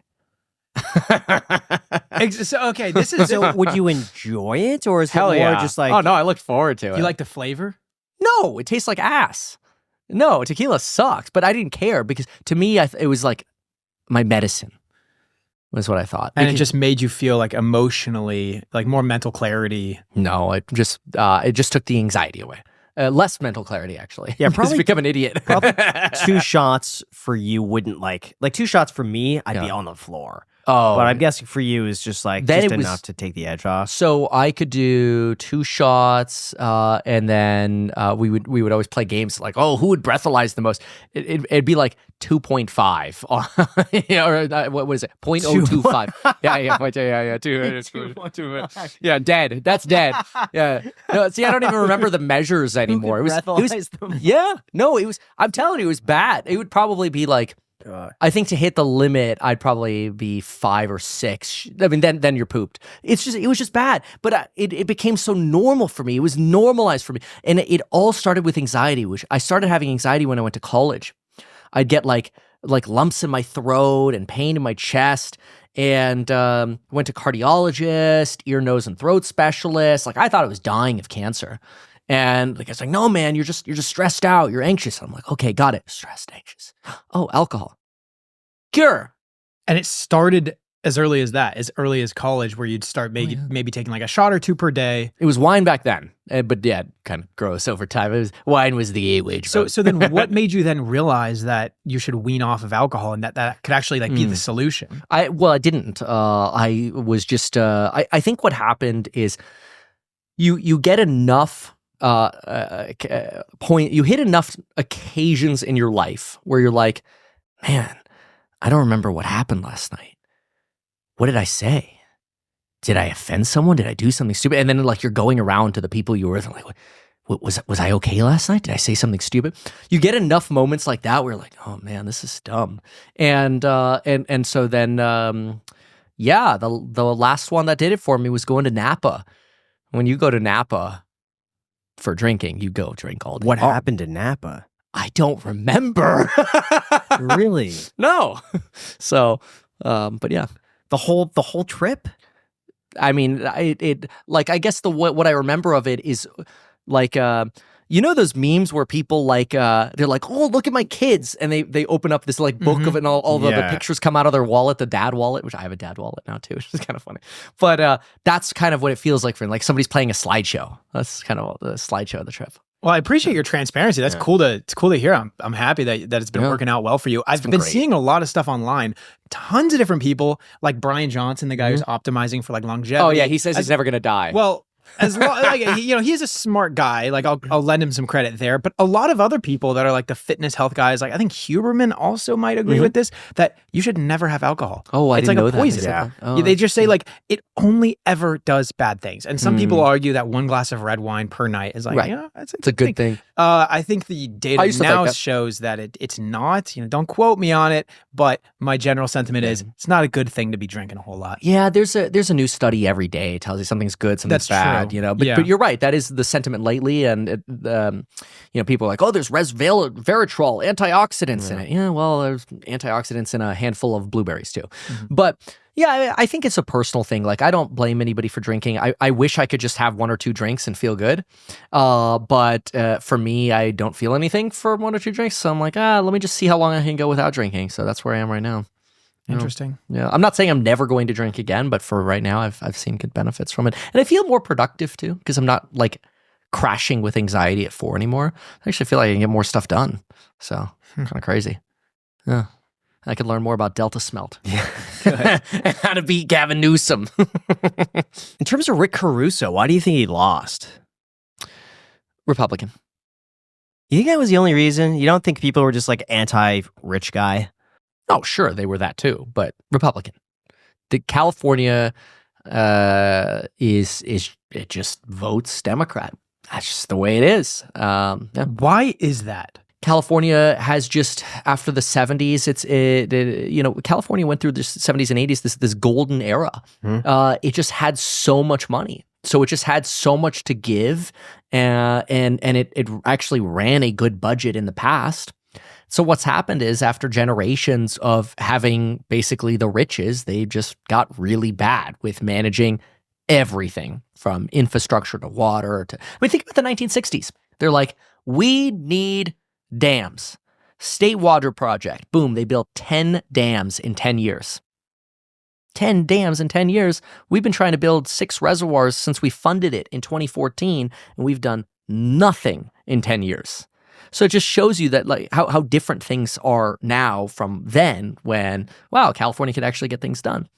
So, okay, this is... So would you enjoy it or is it more just like... Oh, no, I looked forward to it. You like the flavor? No, it tastes like ass. No, tequila sucks, but I didn't care because to me, it was like my medicine was what I thought. And it just made you feel like emotionally, like more mental clarity. No, it just took the anxiety away. Less mental clarity, actually. Yeah, probably become an idiot. Probably 2 shots for you wouldn't like 2 shots for me, I'd be on the floor. Oh, But I'm guessing for you is just like Then just it was- enough to take the edge off. so I could do 2 shots, and then we would always play games like, oh, who would breathalyze the most? It'd be like 2.5, or what is it? 0.025. yeah, 2. Yeah, dead. That's dead. Yeah. No, see, I don't even remember the measures anymore. It was breathalyze the most? yeah. No, it was. I'm telling you, it was bad. It would probably be like. I think to hit the limit, I'd probably be 5 or 6. I mean, then you're pooped. It was just bad. But it became so normal for me. It was normalized for me, and it all started with anxiety. Which I started having anxiety when I went to college. I'd get like lumps in my throat and pain in my chest, and went to cardiologist, ear, nose, and throat specialist. Like I thought I was dying of cancer. And the guy's like, no, man, you're just stressed out. You're anxious. I'm like, okay, got it. Stressed, anxious. Oh, alcohol. Cure. And it started as early as that, as early as college, where you'd start maybe taking like a shot or 2 per day. It was wine back then, but yeah, kind of gross over time. Wine was the age. So then what made you then realize that you should wean off of alcohol and that could actually like be the solution? I didn't. I was just, I think what happened is you get enough you hit enough occasions in your life where you're like, man, I don't remember what happened last night. What did I say? Did I offend someone? Did I do something stupid? And then like you're going around to the people you were with and like, was I okay last night? Did I say something stupid? You get enough moments like that where you're like, oh man, this is dumb. And so then, yeah, the last one that did it for me was going to Napa. When you go to Napa, for drinking, you go drink all day. What happened in Napa? I don't remember. Really? No. So, but yeah, The whole trip? I mean, it like I guess what I remember of it is like you know those memes where people like they're like, oh, look at my kids, and they open up this like book of it, and all the pictures come out of their wallet, the dad wallet, which I have a dad wallet now too, which is kind of funny. But that's kind of what it feels like for like somebody's playing a slideshow. That's kind of the slideshow of the trip. Well, I appreciate your transparency. That's cool to hear. I'm happy that it's been working out well for you. I've been seeing a lot of stuff online. Tons of different people, like Brian Johnson, the guy who's optimizing for like longevity. Oh yeah, he says he's never gonna die. Well, as long like he's a smart guy. Like I'll lend him some credit there. But a lot of other people that are like the fitness health guys, like I think Huberman also might agree with this, that you should never have alcohol. Oh, I it's didn't like know a that. poison. Yeah. Oh, they just say like it only ever does bad things. And some people argue that 1 glass of red wine per night is like, it's a good thing. I think the data now shows that it's not. Don't quote me on it, but my general sentiment is it's not a good thing to be drinking a whole lot. Yeah, there's a new study every day. It tells you something's good, something's bad. True. But you're right. That is the sentiment lately, and people are like, oh, there's resveratrol, antioxidants in it. Yeah, well, there's antioxidants in a handful of blueberries too. But yeah, I think it's a personal thing. Like, I don't blame anybody for drinking. I wish I could just have 1 or 2 drinks and feel good. But for me, I don't feel anything for 1 or 2 drinks. So I'm like, let me just see how long I can go without drinking. So that's where I am right now. Interesting. Yeah, I'm not saying I'm never going to drink again, but for right now, I've seen good benefits from it, and I feel more productive too because I'm not like crashing with anxiety at 4 anymore. I actually feel like I can get more stuff done. So kind of crazy. Yeah, I could learn more about Delta Smelt. Yeah, and how to beat Gavin Newsom. In terms of Rick Caruso, why do you think he lost? Republican. You think that was the only reason? You don't think people were just like anti-rich guy? Oh, sure, they were that too, but Republican. The California is it just votes Democrat. That's just the way it is. Yeah. Why is that? California has just after the 70s, California went through the 70s and 80s this golden era. It just had so much money. So it just had so much to give, and it actually ran a good budget in the past. So what's happened is after generations of having basically the riches, they just got really bad with managing everything from infrastructure to water to, think about the 1960s. They're like, we need dams. State Water Project. Boom, they built 10 dams in 10 years. 10 dams in 10 years. We've been trying to build 6 reservoirs since we funded it in 2014, and we've done nothing in 10 years. So it just shows you that like how different things are now from then when, wow, California could actually get things done.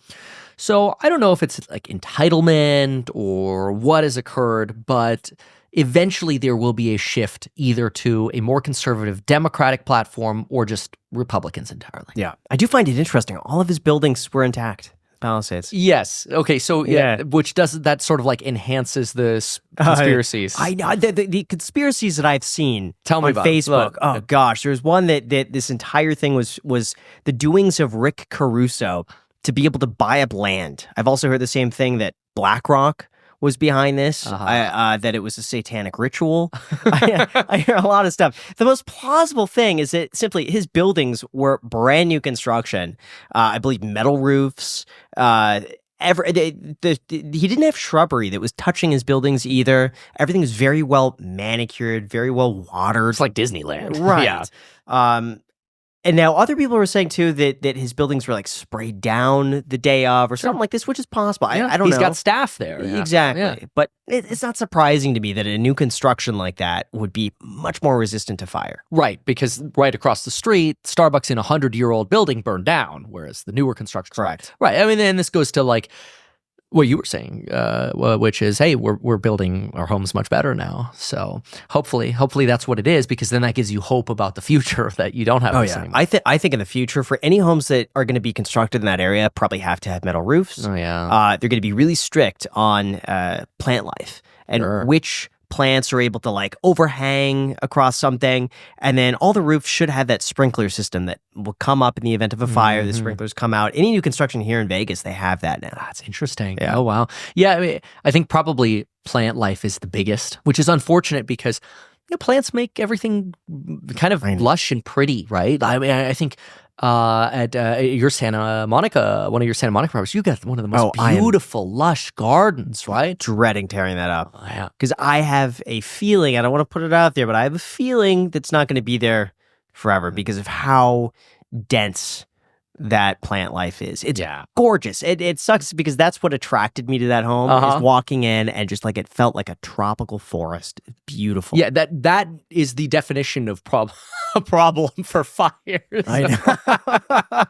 So I don't know if it's like entitlement or what has occurred, but eventually there will be a shift either to a more conservative Democratic platform or just Republicans entirely. Yeah. I do find it interesting. All of his buildings were intact. Palisades. Yes. Okay. So yeah, which does that sort of like enhances the conspiracies. I know the conspiracies that I've seen Tell me on about Facebook. it. Oh gosh, there's one that this entire thing was the doings of Rick Caruso to be able to buy up land. I've also heard the same thing that BlackRock was behind this, that it was a satanic ritual. I hear a lot of stuff. The most plausible thing is that simply his buildings were brand new construction. I believe metal roofs. He didn't have shrubbery that was touching his buildings either. Everything was very well manicured, very well watered. It's like Disneyland. Right. Yeah. And now other people were saying too that his buildings were like sprayed down the day of or something like this, which is possible. I don't know. He's got staff there. Yeah. Exactly. Yeah. But it's not surprising to me that a new construction like that would be much more resistant to fire. Right, because right across the street, Starbucks in a 100-year-old building burned down, whereas the newer construction. Correct. Right. I mean, and this goes to like what you were saying, which is, hey, we're building our homes much better now. So hopefully that's what it is, because then that gives you hope about the future that you don't have this anymore. I think in the future, for any homes that are going to be constructed in that area, probably have to have metal roofs. Oh yeah. They're going to be really strict on plant life and which plants are able to like overhang across something, and then all the roofs should have that sprinkler system that will come up in the event of a fire. The sprinklers come out. Any new construction here in Vegas, they have that now. That's interesting. Yeah. Oh wow. Yeah, I mean, I think probably plant life is the biggest, which is unfortunate because plants make everything kind of lush and pretty, right? I mean, I think at your Santa Monica, one of your Santa Monica properties, you got one of the most beautiful, lush gardens, right? Dreading tearing that up. Oh, yeah. Because I have a feeling, I don't want to put it out there, but I have a feeling that's not going to be there forever because of how dense that plant life is. It's gorgeous. It sucks because that's what attracted me to that home, is walking in and just like it felt like a tropical forest. It's beautiful. Yeah, that is the definition of a problem for fires. I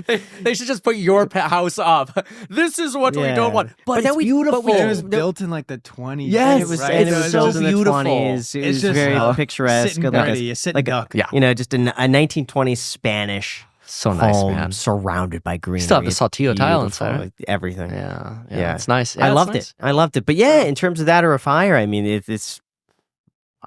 know. they should just put your house up. This is what we don't want. But it's beautiful. It was built in like the 20s. Yes, it was, right? and it was so beautiful. It It's was just very picturesque. sitting pretty, a sitting duck. Yeah. Just a 1920s Spanish So nice, home man. surrounded by greenery. Still have the saltillo tile Beautiful, inside. everything. Yeah, it's nice. Yeah, I it's loved nice. it. I loved it. But yeah, in terms of that or a fire, I mean, it's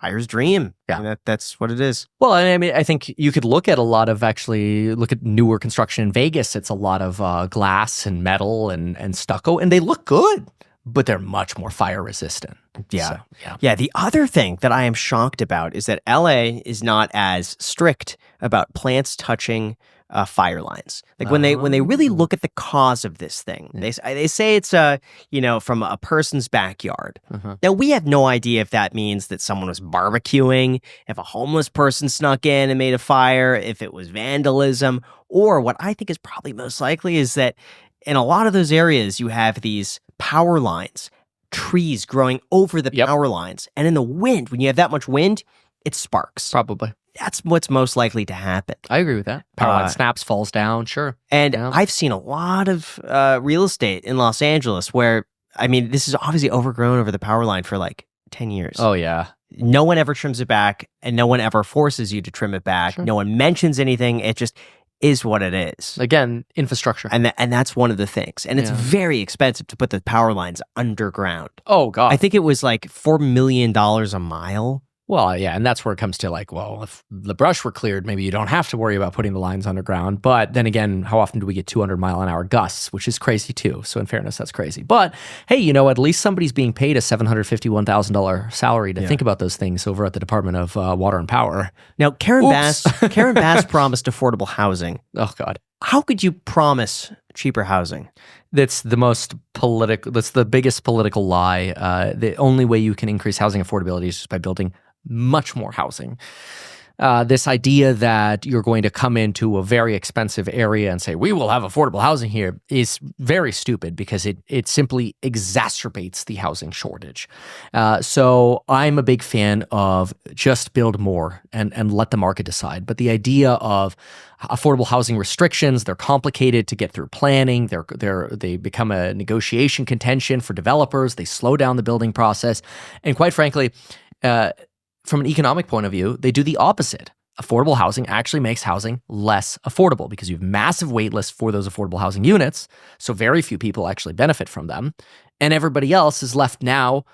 fire's dream. Yeah. I mean, that's what it is. Well, I mean, I think you could look at newer construction in Vegas. It's a lot of glass and metal and stucco, and they look good, but they're much more fire resistant. Yeah. So, Yeah. The other thing that I am shocked about is that LA is not as strict about plants touching fire lines. Like when they really look at the cause of this thing, they say it's from a person's backyard. Now we have no idea if that means that someone was barbecuing, if a homeless person snuck in and made a fire, if it was vandalism, or what I think is probably most likely is that in a lot of those areas you have these power lines, trees growing over the power lines, and in the wind, when you have that much wind, it sparks. Probably. That's what's most likely to happen. I agree with that. Power line snaps, falls down, sure. And I've seen a lot of real estate in Los Angeles where, I mean, this is obviously overgrown over the power line for like 10 years. Oh, yeah. No one ever trims it back, and no one ever forces you to trim it back. Sure. No one mentions anything. It just is what it is. Again, infrastructure. And that's one of the things. And it's very expensive to put the power lines underground. Oh, God. I think it was like $4 million a mile. Well, yeah, and that's where it comes to like, well, if the brush were cleared, maybe you don't have to worry about putting the lines underground. But then again, how often do we get 200-mile-an-hour gusts, which is crazy too. So in fairness, that's crazy. But hey, at least somebody's being paid a $751,000 salary to think about those things over at the Department of Water and Power. Now, Karen Bass promised affordable housing. Oh, God. How could you promise cheaper housing? That's the most political. That's the biggest political lie. The only way you can increase housing affordability is just by building much more housing. This idea that you're going to come into a very expensive area and say, we will have affordable housing here is very stupid because it simply exacerbates the housing shortage. So I'm a big fan of just build more and let the market decide. But the idea of affordable housing restrictions, they're complicated to get through planning. They become a negotiation contention for developers. They slow down the building process. And quite frankly, from an economic point of view, they do the opposite. Affordable housing actually makes housing less affordable because you have massive wait lists for those affordable housing units, so very few people actually benefit from them, and everybody else is left now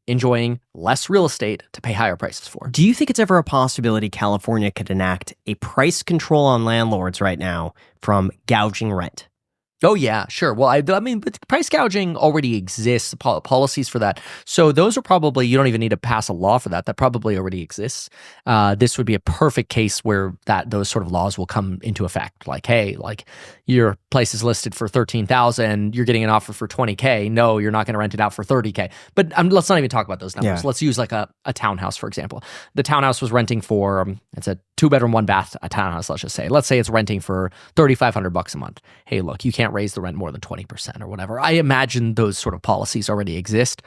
enjoying less real estate to pay higher prices for. Do you think it's ever a possibility California could enact a price control on landlords right now from gouging rent? Oh, yeah, sure. Well, I mean, but price gouging already exists, policies for that. So those are probably, you don't even need to pass a law for that. That probably already exists. This would be a perfect case where those sort of laws will come into effect. Like, hey, like your place is listed for $13,000, you're getting an offer for $20K. No, you're not going to rent it out for $30K. But let's not even talk about those numbers. Yeah. Let's use like a townhouse, for example. The townhouse was renting for, it's a 2-bedroom, 1-bath townhouse, let's just say. Let's say it's renting for $3,500 a month. Hey, look, you can't raise the rent more than 20% or whatever. I imagine those sort of policies already exist,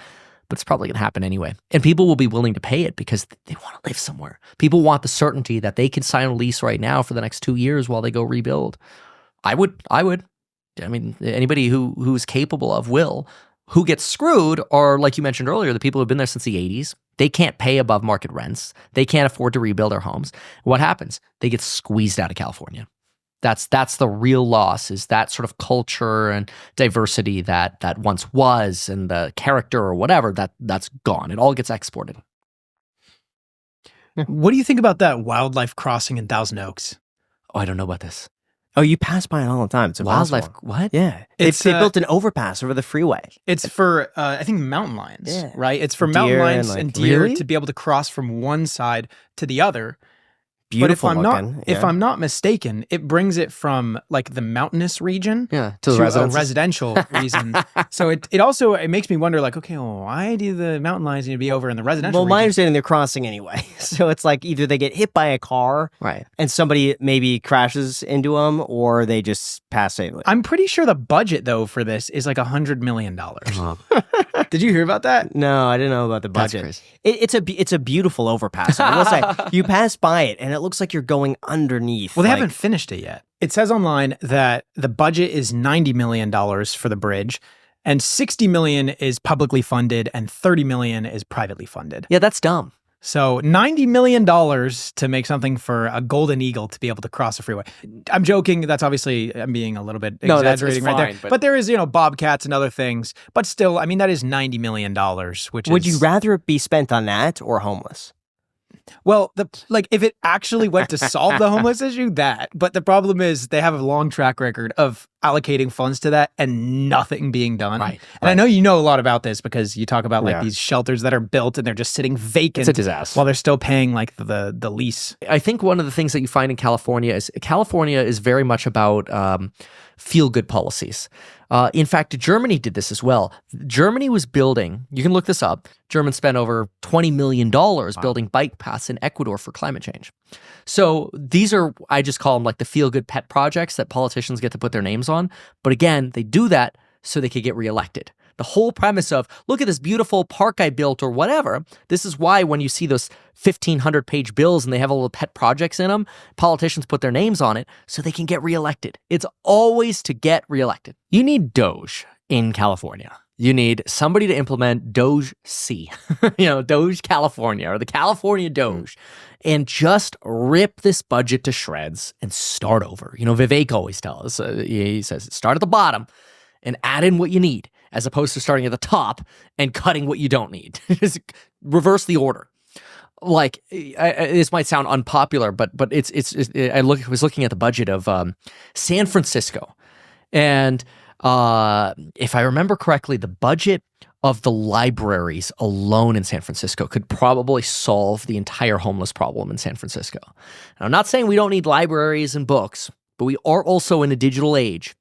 but it's probably going to happen anyway. And people will be willing to pay it because they want to live somewhere. People want the certainty that they can sign a lease right now for the next 2 years while they go rebuild. I would. I mean, anybody who's capable of will. Who gets screwed are, like you mentioned earlier, the people who've been there since the 80s. They can't pay above market rents. They can't afford to rebuild their homes. What happens? They get squeezed out of California. That's the real loss, is that sort of culture and diversity that once was, and the character or whatever, that's gone. It all gets exported. What do you think about that wildlife crossing in Thousand Oaks? Oh, I don't know about this. Oh, you pass by it all the time. It's a Wildlife, what? Yeah. They built an overpass over the freeway. It's for, I think, mountain lions, Yeah. right? It's for mountain lions and deer Really? to be able to cross from one side to the other. Beautiful but looking. if I'm not mistaken, it brings it from like the mountainous region to to the a residential region. So it also makes me wonder, like, okay, well, why do the mountain lions need to be over in the residential Well, my region? understanding, they're crossing anyway. So it's like either they get hit by a car, right, and somebody maybe crashes into them, or they just pass it. I'm pretty sure the budget, though, for this is like $100 million. Did you hear about that? No, I didn't know about the That's budget. crazy. It's a beautiful overpass. I will say, you pass by it, and it looks like you're going underneath. Well, they like- haven't finished it yet. It says online that the budget is $90 million for the bridge, and $60 million is publicly funded, and $30 million is privately funded. Yeah, that's dumb. So $90 million to make something for a golden eagle to be able to cross a freeway. I'm joking. That's obviously, I'm being a little bit No, that's- exaggerating it's right fine, there. But there is, bobcats and other things. But still, I mean, that is $90 million, which Would is... you rather it be spent on that or homeless? Well, if it actually went to solve the homeless issue, that. But the problem is they have a long track record of allocating funds to that and nothing being done. Right. And I know you know a lot about this because you talk about like Yeah. these shelters that are built and they're just sitting vacant. It's a disaster. While they're still paying like the lease. I think one of the things that you find in California is very much about feel-good policies. In fact, Germany did this as well. Germany was building, you can look this up, Germans spent over $20 million building bike paths in Ecuador for climate change. So these are, I just call them like the feel-good pet projects that politicians get to put their names on. But again, they do that so they could get reelected. The whole premise of, look at this beautiful park I built or whatever, this is why when you see those 1,500-page bills and they have all the pet projects in them, politicians put their names on it so they can get reelected. It's always to get reelected. You need Doge in California. You need somebody to implement Doge C, Doge California or the California Doge, and just rip this budget to shreds and start over. Vivek always tells us, he says, start at the bottom and add in what you need, as opposed to starting at the top and cutting what you don't need. Just reverse the order. Like, this might sound unpopular, but I was looking at the budget of San Francisco, and if I remember correctly, the budget of the libraries alone in San Francisco could probably solve the entire homeless problem in San Francisco. And I'm not saying we don't need libraries and books, but we are also in a digital age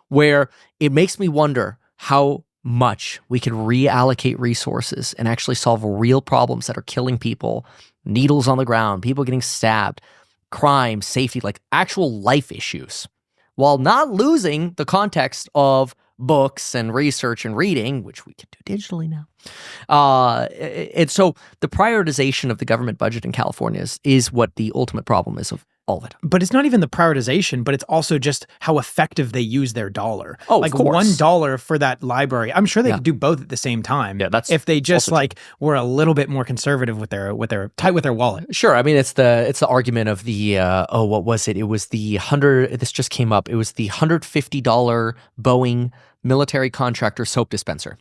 where it makes me wonder how much we could reallocate resources and actually solve real problems that are killing people needles on the ground, people getting stabbed, crime, safety, like actual life issues, while not losing the context of books and research and reading, which we can do digitally now. And so the prioritization of the government budget in California is what the ultimate problem is of all of it. But it's not even the prioritization, but it's also just how effective they use their dollar. Oh, like of course. $1 for that library. I'm sure they could do both at the same time. Yeah, that's if they just also like were a little bit more conservative with their tight with their wallet. Sure. I mean, it's the argument of the what was it? It was the this just came up. It was the $150 Boeing military contractor soap dispenser.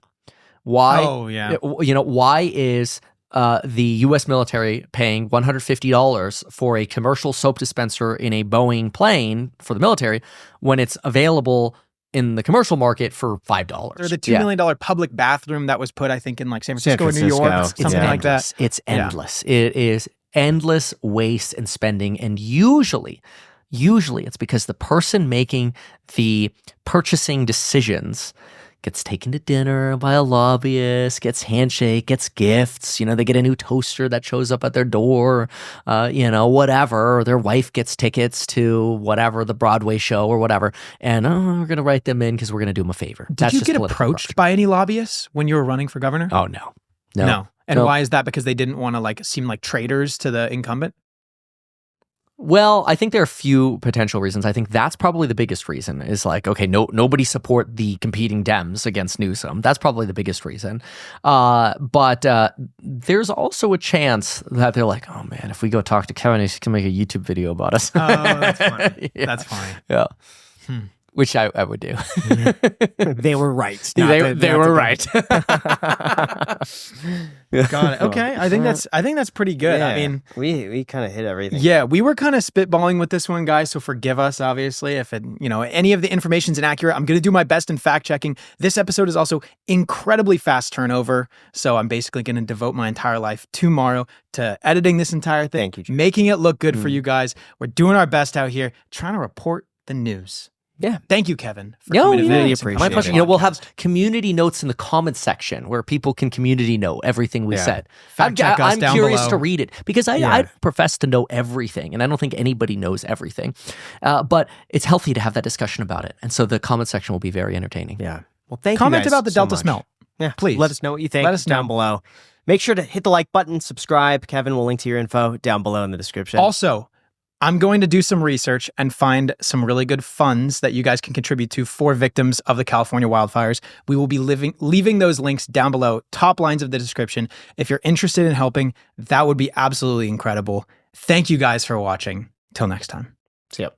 Why? Oh, yeah. Why is the U.S. military paying $150 for a commercial soap dispenser in a Boeing plane for the military when it's available in the commercial market for $5? Or the $2 million public bathroom that was put, I think, in like San Francisco or New York, something like that. It's endless. Yeah. It is endless waste and spending, and usually it's because the person making the purchasing decisions gets taken to dinner by a lobbyist, gets handshake, gets gifts. They get a new toaster that shows up at their door, whatever. Or their wife gets tickets to whatever, the Broadway show or whatever. And we're going to write them in because we're going to do them a favor. Did you get approached by any lobbyists when you were running for governor? Oh, no. And why is that? Because they didn't want to seem like traitors to the incumbent? Well, I think there are a few potential reasons. I think that's probably the biggest reason is okay, nobody support the competing Dems against Newsom. That's probably the biggest reason. But there's also a chance that they're like, oh man, if we go talk to Kevin, he can make a YouTube video about us. Oh, that's funny. Yeah. That's funny. Yeah. Which I would do. They were right. They were right. Got it. Okay, I think that's pretty good. Yeah, I mean, we kind of hit everything. Yeah, we were kind of spitballing with this one, guys. So forgive us, obviously, if any of the information's inaccurate. I'm going to do my best in fact checking. This episode is also incredibly fast turnover, so I'm basically going to devote my entire life tomorrow to editing this entire thing, Thank you, making it look good for you guys. We're doing our best out here, trying to report the news. Yeah. Thank you, Kevin. Really appreciate my pleasure. it. We'll have community notes in the comments section where people can community know everything we said. Fact check us I'm down curious below. to read it because I profess to know everything, and I don't think anybody knows everything. But it's healthy to have that discussion about it, and so the comment section will be very entertaining. Yeah. Well, thank you. Comment guys about the so Delta much. Smelt. Yeah, please. Let us know what you think. Let us down know. below. Make sure to hit the like button, subscribe. Kevin will link to your info down below in the description. Also, I'm going to do some research and find some really good funds that you guys can contribute to for victims of the California wildfires. We will be leaving those links down below, top lines of the description. If you're interested in helping, that would be absolutely incredible. Thank you guys for watching. Till next time. See ya.